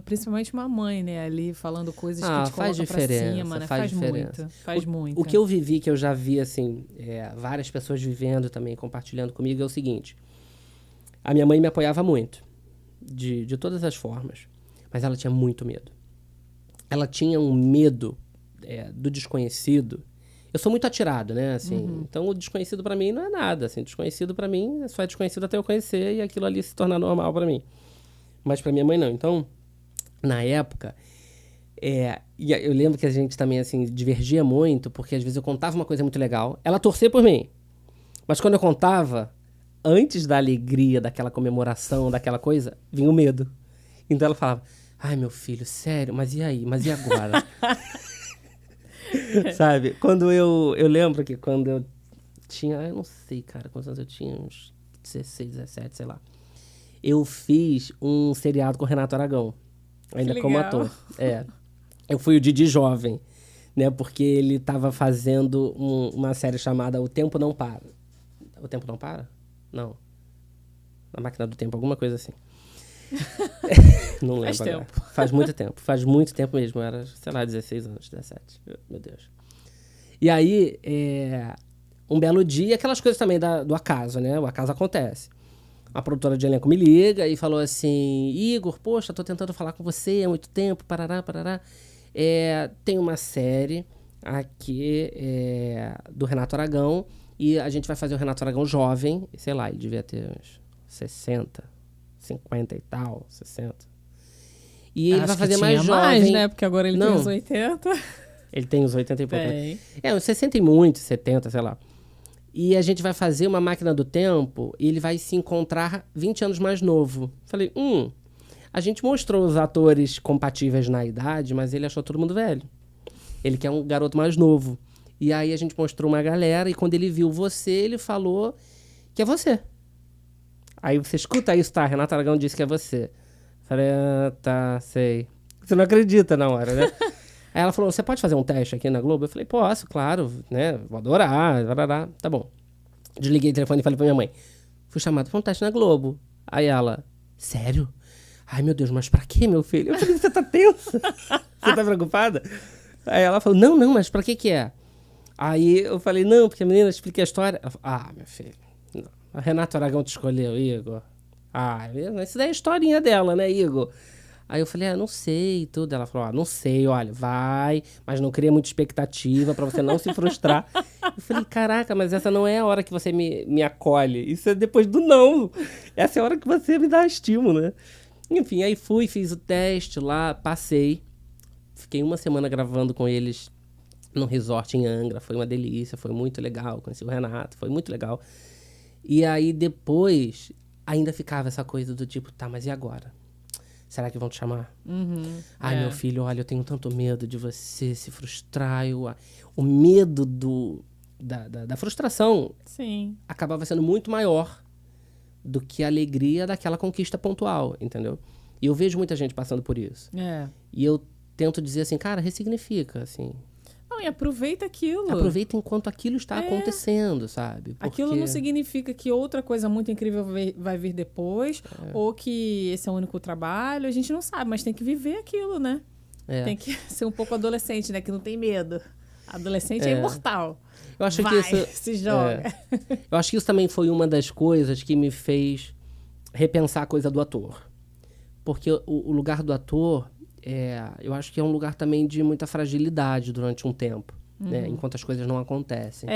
principalmente uma mãe, né? Ali falando coisas que te colocam pra cima, né? Faz muito. O que eu vivi, que eu já vi, assim, várias pessoas vivendo também, compartilhando comigo, é o seguinte. A minha mãe me apoiava muito, de todas as formas. Mas ela tinha muito medo. Ela tinha um medo do desconhecido. Eu sou muito atirado, né? Assim, Então, o desconhecido pra mim não é nada. Assim, desconhecido pra mim só é desconhecido até eu conhecer e aquilo ali se tornar normal pra mim. Mas pra minha mãe, não. Então, na época, e eu lembro que a gente também, assim, divergia muito, porque às vezes eu contava uma coisa muito legal. Ela torcia por mim. Mas quando eu contava, antes da alegria, daquela comemoração, daquela coisa, vinha o medo. Então ela falava, ai, meu filho, sério, mas e aí? Mas e agora? Sabe? Quando eu lembro que quando eu tinha, eu não sei, cara, quantos anos eu tinha, uns 16, 17, sei lá. Eu fiz um seriado com o Renato Aragão, ainda como ator. Eu fui o Didi jovem, né? Porque ele tava fazendo uma série chamada O Tempo Não Para. O Tempo Não Para? Não. A Máquina do Tempo, alguma coisa assim. Não lembro agora. Faz muito tempo mesmo. Eu era, sei lá, 16 anos, 17. Meu Deus. E aí, um belo dia, aquelas coisas também do acaso, né? O acaso acontece. A produtora de elenco me liga e falou assim, Igor, poxa, tô tentando falar com você há muito tempo, parará. Tem uma série aqui do Renato Aragão e a gente vai fazer o Renato Aragão jovem, sei lá, ele devia ter uns 60, 50 e tal, 60. E ele vai fazer mais jovem. né? Porque agora ele tem uns 80. Ele tem uns 80 e pouco. Né? Uns 60 e muito, 70, sei lá. E a gente vai fazer uma máquina do tempo e ele vai se encontrar 20 anos mais novo. Falei, a gente mostrou os atores compatíveis na idade, mas ele achou todo mundo velho. Ele quer um garoto mais novo. E aí a gente mostrou uma galera e quando ele viu você, ele falou que é você. Aí você escuta isso, tá? Renato Aragão disse que é você. Falei, tá, sei. Você não acredita na hora, né? Aí ela falou, você pode fazer um teste aqui na Globo? Eu falei, posso, claro, né? Vou adorar, tá bom. Desliguei o telefone e falei pra minha mãe, fui chamada pra um teste na Globo. Aí ela, sério? Ai, meu Deus, mas pra quê, meu filho? Eu falei, você tá tensa? Você tá preocupada? Aí ela falou, não, mas pra que é? Aí eu falei, não, porque a menina explica a história. Ela falou, meu filho, não. A Renata Aragão te escolheu, Igor. Isso daí é a historinha dela, né, Igor? Aí eu falei, não sei e tudo. Ela falou, não sei, olha, vai, mas não cria muita expectativa pra você não se frustrar. Eu falei, caraca, mas essa não é a hora que você me acolhe. Isso é depois do não. Essa é a hora que você me dá estímulo, né? Enfim, aí fui, fiz o teste lá, passei. Fiquei uma semana gravando com eles num resort em Angra. Foi uma delícia, foi muito legal. Conheci o Renato, foi muito legal. E aí depois ainda ficava essa coisa do tipo, tá, mas e agora? Será que vão te chamar? Ai, meu filho, olha, eu tenho tanto medo de você se frustrar. O medo da frustração Sim. acabava sendo muito maior do que a alegria daquela conquista pontual, entendeu? E eu vejo muita gente passando por isso. E eu tento dizer assim, cara, ressignifica, assim. Não, e aproveita aquilo. Aproveita enquanto aquilo está acontecendo, sabe? Porque... Aquilo não significa que outra coisa muito incrível vai vir depois, ou que esse é o único trabalho. A gente não sabe, mas tem que viver aquilo, né? Tem que ser um pouco adolescente, né? Que não tem medo. Adolescente é imortal. Eu acho que isso se joga. Eu acho que isso também foi uma das coisas que me fez repensar a coisa do ator. Porque o lugar do ator... eu acho que é um lugar também de muita fragilidade durante um tempo, né? Enquanto as coisas não acontecem.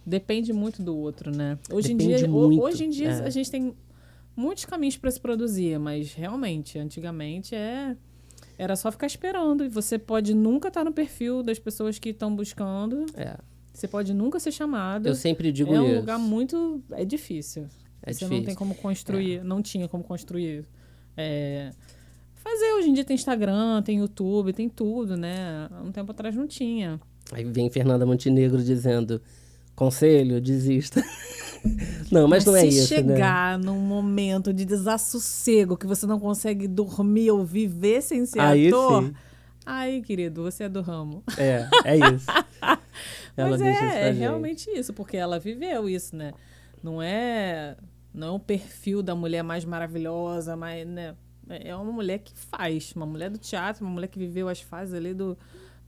Depende muito do outro, né? Hoje em dia a gente tem muitos caminhos para se produzir, mas realmente, antigamente era só ficar esperando. E você pode nunca estar no perfil das pessoas que estão buscando. Você pode nunca ser chamado. Eu sempre digo isso. É um lugar muito... É difícil. Você não tem como construir... Não tinha como construir... Fazer, hoje em dia tem Instagram, tem YouTube, tem tudo, né? Há um tempo atrás não tinha. Aí vem Fernanda Montenegro dizendo, conselho, desista. Não, mas não é isso, né? Se chegar num momento de desassossego que você não consegue dormir ou viver sem ser ator... Sim. Aí, querido, você é do ramo. É isso. Mas é realmente isso, porque ela viveu isso, né? Não é o perfil da mulher mais maravilhosa, mas, né? É uma mulher que faz, uma mulher do teatro, uma mulher que viveu as fases ali do...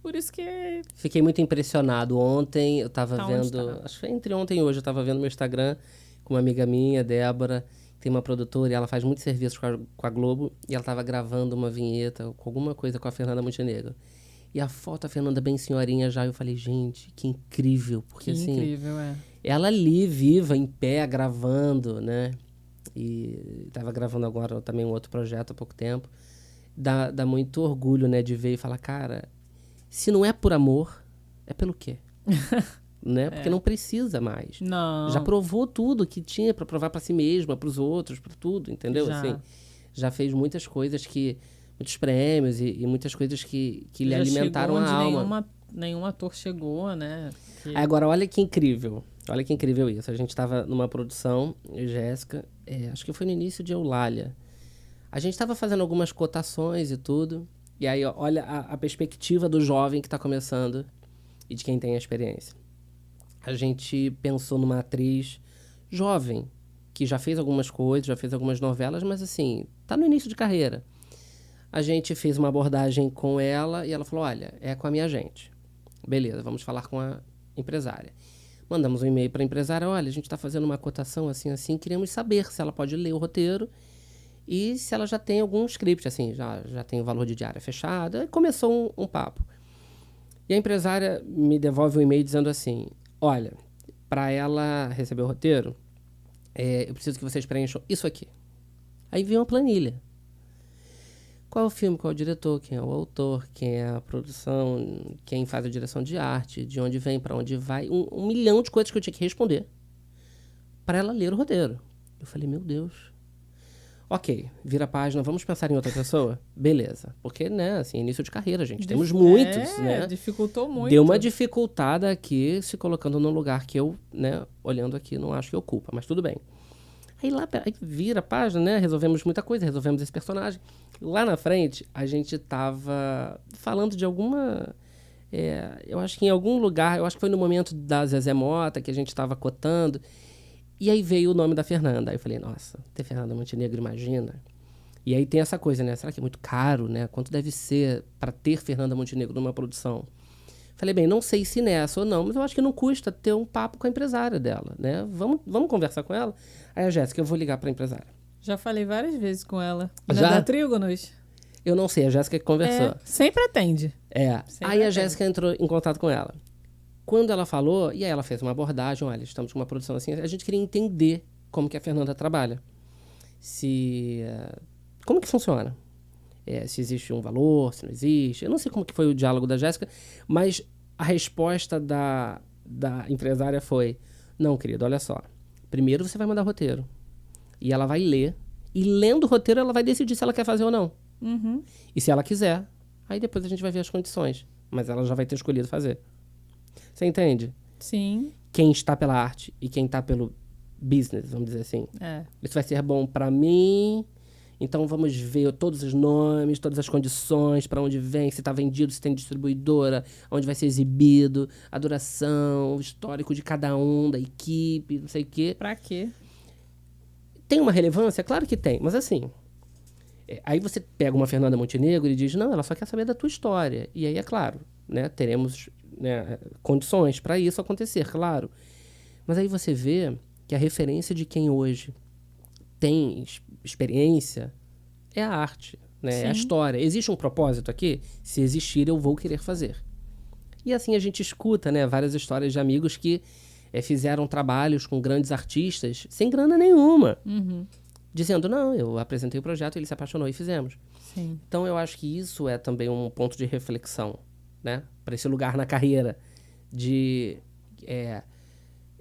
Por isso que... Fiquei muito impressionado. Ontem eu tava vendo... Tá? Acho que foi entre ontem e hoje. Eu tava vendo meu Instagram com uma amiga minha, Débora, que tem uma produtora e ela faz muito serviço com a Globo. E ela tava gravando uma vinheta com alguma coisa com a Fernanda Montenegro. E a foto, a Fernanda bem senhorinha já. Eu falei, gente, que incrível. Porque assim... incrível, Ela ali, viva, em pé, gravando, né? E estava gravando agora também um outro projeto há pouco tempo. Dá muito orgulho, né, de ver e falar, cara, se não é por amor, é pelo quê? Né? Porque não precisa mais. Não. Já provou tudo que tinha para provar para si mesma, para os outros, para tudo, entendeu? Assim, já fez muitas coisas muitos prêmios e muitas coisas que lhe alimentaram a alma. Nenhum ator chegou, né? Agora, olha que incrível. Olha que incrível isso. A gente estava numa produção, eu e Jéssica, acho que foi no início de Eulália. A gente estava fazendo algumas cotações e tudo. E aí, olha a perspectiva do jovem que está começando e de quem tem a experiência. A gente pensou numa atriz jovem, que já fez algumas coisas, já fez algumas novelas, mas assim, tá no início de carreira. A gente fez uma abordagem com ela e ela falou, olha, é com a minha agente. Beleza, vamos falar com a empresária. Mandamos um e-mail para a empresária, olha, a gente está fazendo uma cotação assim, queremos saber se ela pode ler o roteiro e se ela já tem algum script, assim, já tem o valor de diária fechado. Aí começou um papo. E a empresária me devolve um e-mail dizendo assim, olha, para ela receber o roteiro, eu preciso que vocês preencham isso aqui. Aí vem uma planilha. Qual é o filme, qual é o diretor, quem é o autor, quem é a produção, quem faz a direção de arte, de onde vem, para onde vai. Um milhão de coisas que eu tinha que responder para ela ler o roteiro. Eu falei, meu Deus. Ok, vira a página, vamos pensar em outra pessoa? Beleza. Porque, né, assim, início de carreira, gente. Temos muitos, né? Dificultou muito. Deu uma dificultada aqui, se colocando num lugar que eu, né, olhando aqui, não acho que ocupa, mas tudo bem. Aí vira a página, né? Resolvemos muita coisa, resolvemos esse personagem. Lá na frente, a gente tava falando de alguma... eu acho que em algum lugar, eu acho que foi no momento da Zezé Mota, que a gente tava cotando. E aí veio o nome da Fernanda. Aí eu falei, nossa, ter Fernanda Montenegro, imagina. E aí tem essa coisa, né? Será que é muito caro, né? Quanto deve ser para ter Fernanda Montenegro numa produção? Falei, bem, não sei se nessa ou não, mas eu acho que não custa ter um papo com a empresária dela, né? Vamos conversar com ela? Aí a Jéssica, eu vou ligar para a empresária. Já falei várias vezes com ela. Já? Da Trígonos. Eu não sei, a Jéssica que conversou. Sempre atende. Sempre aí a Jéssica entrou em contato com ela. Quando ela falou, e aí ela fez uma abordagem, olha, estamos com uma produção assim, a gente queria entender como que a Fernanda trabalha. Como que funciona? Se existe um valor, se não existe. Eu não sei como que foi o diálogo da Jéssica, mas a resposta da empresária foi, não, querido, olha só. Primeiro você vai mandar roteiro. E ela vai ler. E lendo o roteiro, ela vai decidir se ela quer fazer ou não. Uhum. E se ela quiser, aí depois a gente vai ver as condições. Mas ela já vai ter escolhido fazer. Você entende? Sim. Quem está pela arte e quem está pelo business, vamos dizer assim. Isso vai ser bom para mim. Então vamos ver todos os nomes, todas as condições, para onde vem, se está vendido, se tem distribuidora, onde vai ser exibido, a duração, o histórico de cada um, da equipe, não sei o quê. Para quê? Tem uma relevância? Claro que tem, mas assim... Aí você pega uma Fernanda Montenegro e diz, não, ela só quer saber da tua história. E aí, é claro, né, teremos condições para isso acontecer, claro. Mas aí você vê que a referência de quem hoje tem experiência é a arte, né? É a história. Existe um propósito aqui? Se existir, eu vou querer fazer. E assim a gente escuta, né, várias histórias de amigos que fizeram trabalhos com grandes artistas sem grana nenhuma. Uhum. Dizendo, não, eu apresentei o projeto, ele se apaixonou e fizemos. Sim. Então, eu acho que isso é também um ponto de reflexão, né? Para esse lugar na carreira de...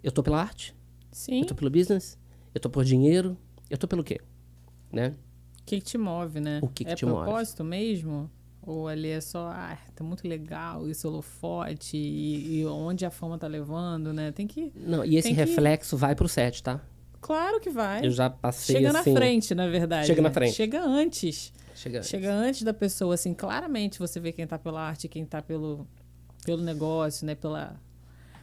eu tô pela arte, Sim. eu tô pelo business, eu tô por dinheiro, eu tô pelo quê? Né? O que te move, né? O que te move? move? É propósito mesmo? Ou ali é só, tá muito legal, esse holofote e onde a fama tá levando, né? Tem que... Não, e esse reflexo vai pro set, tá? Claro que vai. Eu já passei Chega assim... na frente, na verdade. Chega na frente. Chega antes. Chega antes da pessoa, assim, claramente você vê quem tá pela arte, quem tá pelo negócio, né?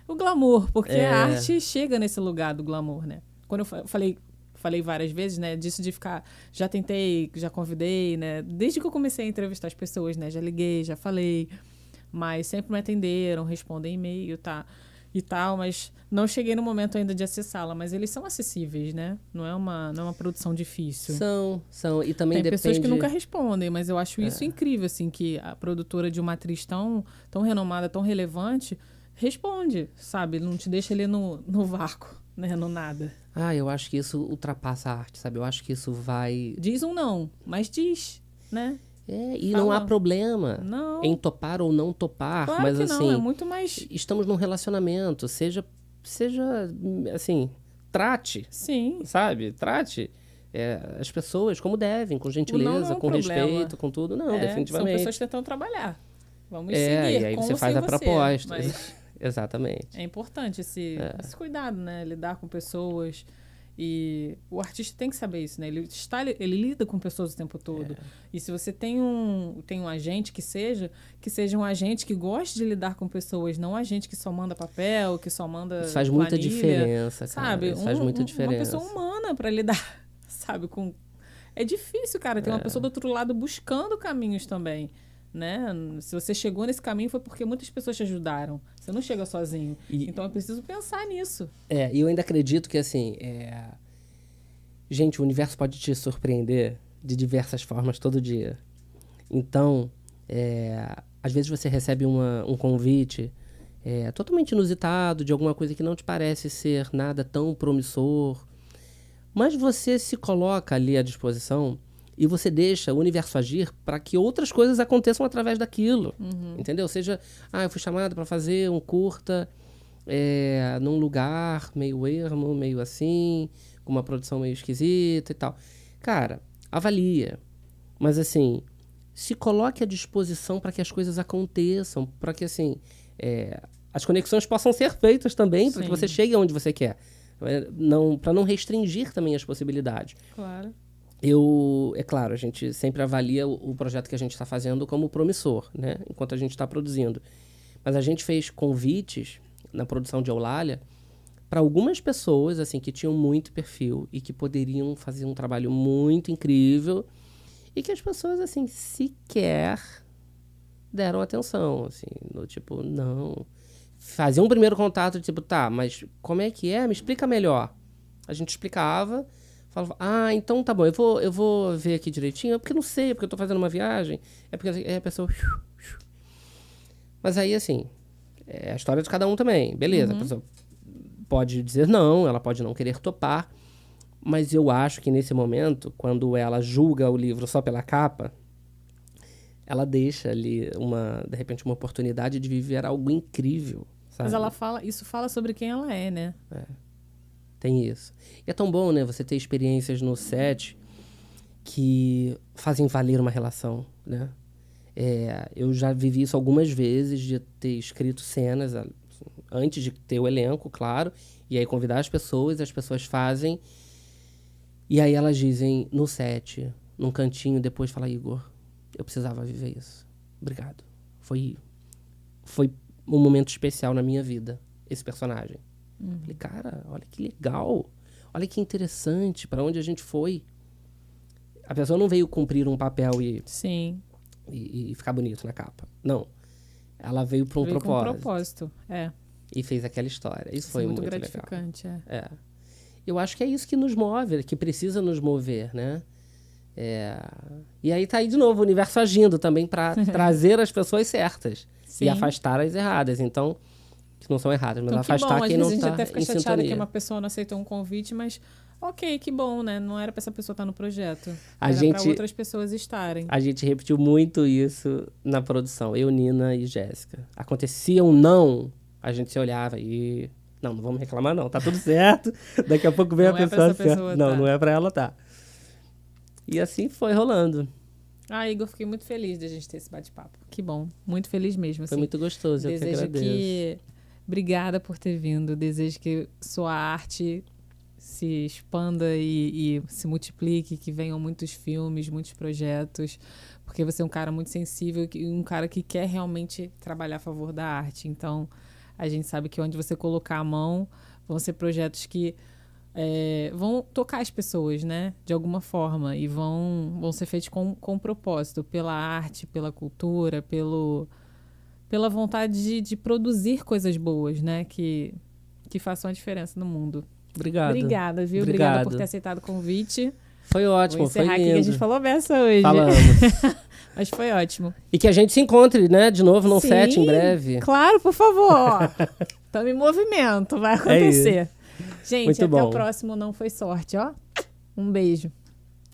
O glamour, porque a arte chega nesse lugar do glamour, né? Quando eu falei várias vezes, né? Disso de ficar... Já tentei, já convidei, né? Desde que eu comecei a entrevistar as pessoas, né? Já liguei, já falei. Mas sempre me atenderam, respondem e-mail, tá? E tal, mas não cheguei no momento ainda de acessá-la, mas eles são acessíveis, né? Não é uma produção difícil. São, e também tem depende... pessoas que nunca respondem, mas eu acho isso incrível, assim, que a produtora de uma atriz tão renomada, tão relevante, responde, sabe? Não te deixa ali no vácuo, né? No nada. eu acho que isso ultrapassa a arte, sabe? Eu acho que isso vai... Diz um não, mas diz, né? E não há problema em topar ou não topar, claro mas que assim, não, é muito mais... estamos num relacionamento, seja assim, trate, sim, sabe? Trate as pessoas como devem, com gentileza, com respeito, com tudo. Não, definitivamente. São pessoas tentando trabalhar. Vamos seguir. E aí você faz a proposta. Mas exatamente. é importante esse cuidado, né? Lidar com pessoas. E o artista tem que saber isso, né? Ele lida com pessoas o tempo todo. E se você tem um agente que seja um agente que goste de lidar com pessoas, não um agente que só manda papel, que só manda isso faz planilha, muita diferença, cara. Sabe? Isso faz muita diferença. Uma pessoa humana para lidar, sabe? É difícil, cara. Tem uma pessoa do outro lado buscando caminhos também. Né? Se você chegou nesse caminho foi porque muitas pessoas te ajudaram. Você não chega sozinho. Então é preciso pensar nisso. E eu ainda acredito que, assim, gente, o universo pode te surpreender de diversas formas todo dia. Então, às vezes você recebe um convite totalmente inusitado, de alguma coisa que não te parece ser nada tão promissor, mas você se coloca ali à disposição e você deixa o universo agir para que outras coisas aconteçam através daquilo. Entendeu? Seja, eu fui chamado para fazer um curta num lugar meio ermo, meio assim, com uma produção meio esquisita e tal. Cara, avalia. Mas assim, se coloque à disposição para que as coisas aconteçam, para que assim, as conexões possam ser feitas também, para que você chegue aonde você quer. Para não restringir também as possibilidades. Claro. É claro, a gente sempre avalia o projeto que a gente está fazendo como promissor, né? Enquanto a gente está produzindo. Mas a gente fez convites na produção de Eulália para algumas pessoas, assim, que tinham muito perfil e que poderiam fazer um trabalho muito incrível e que as pessoas, assim, sequer deram atenção, assim, no tipo, não. Faziam um primeiro contato, tipo, tá, mas como é que é? Me explica melhor. A gente explicava, falava, então tá bom, eu vou ver aqui direitinho, é porque eu não sei, é porque eu tô fazendo uma viagem, é porque aí a pessoa... Mas aí, assim, é a história de cada um também, beleza, a pessoa pode dizer não, ela pode não querer topar, mas eu acho que nesse momento, quando ela julga o livro só pela capa, ela deixa ali, de repente, uma oportunidade de viver algo incrível, sabe? Mas isso fala sobre quem ela é, né? Tem isso. E é tão bom, né, você ter experiências no set que fazem valer uma relação, né? Eu já vivi isso algumas vezes, de ter escrito cenas antes de ter o elenco, claro, e aí convidar as pessoas fazem, e aí elas dizem no set, num cantinho, depois fala, Igor, eu precisava viver isso. Obrigado. Foi um momento especial na minha vida, esse personagem. Falei, cara, olha que legal, olha que interessante, para onde a gente foi. A pessoa não veio cumprir um papel Sim. E ficar bonito na capa. Não. Ela veio para um propósito. Com um propósito, E fez aquela história. Isso foi muito gratificante, legal. Eu acho que é isso que nos move, que precisa nos mover, né? E aí tá aí de novo o universo agindo também para trazer as pessoas certas. Sim. E afastar as erradas. Então, que não são erradas, mas então, afastar quem não está em sintonia. Às vezes a gente até fica chateada que uma pessoa não aceitou um convite, mas ok, que bom, né? Não era para essa pessoa estar no projeto. Era para outras pessoas estarem. A gente repetiu muito isso na produção. Eu, Nina e Jéssica. Acontecia um não, a gente se olhava e... Não vamos reclamar não, tá tudo certo. Daqui a pouco vem a pessoa certa. Não é para ela tá. E assim foi rolando. Igor, fiquei muito feliz de a gente ter esse bate-papo. Que bom, muito feliz mesmo. Assim. Foi muito gostoso, eu que agradeço. Obrigada por ter vindo. Desejo que sua arte se expanda e se multiplique, que venham muitos filmes, muitos projetos, porque você é um cara muito sensível e um cara que quer realmente trabalhar a favor da arte. Então, a gente sabe que onde você colocar a mão vão ser projetos que vão tocar as pessoas, né? De alguma forma, e vão ser feitos com propósito, pela arte, pela cultura, pela vontade de produzir coisas boas, né? Que façam a diferença no mundo. Obrigado. Obrigada, viu? Obrigada por ter aceitado o convite. Foi ótimo, foi lindo. Vou encerrar aqui que a gente falou beça hoje. Falamos. Mas foi ótimo. E que a gente se encontre, né? De novo num set em breve. Claro, por favor. Estamos em movimento, vai acontecer. Gente, muito até bom. o próximo Não Foi Sorte, ó. Um beijo.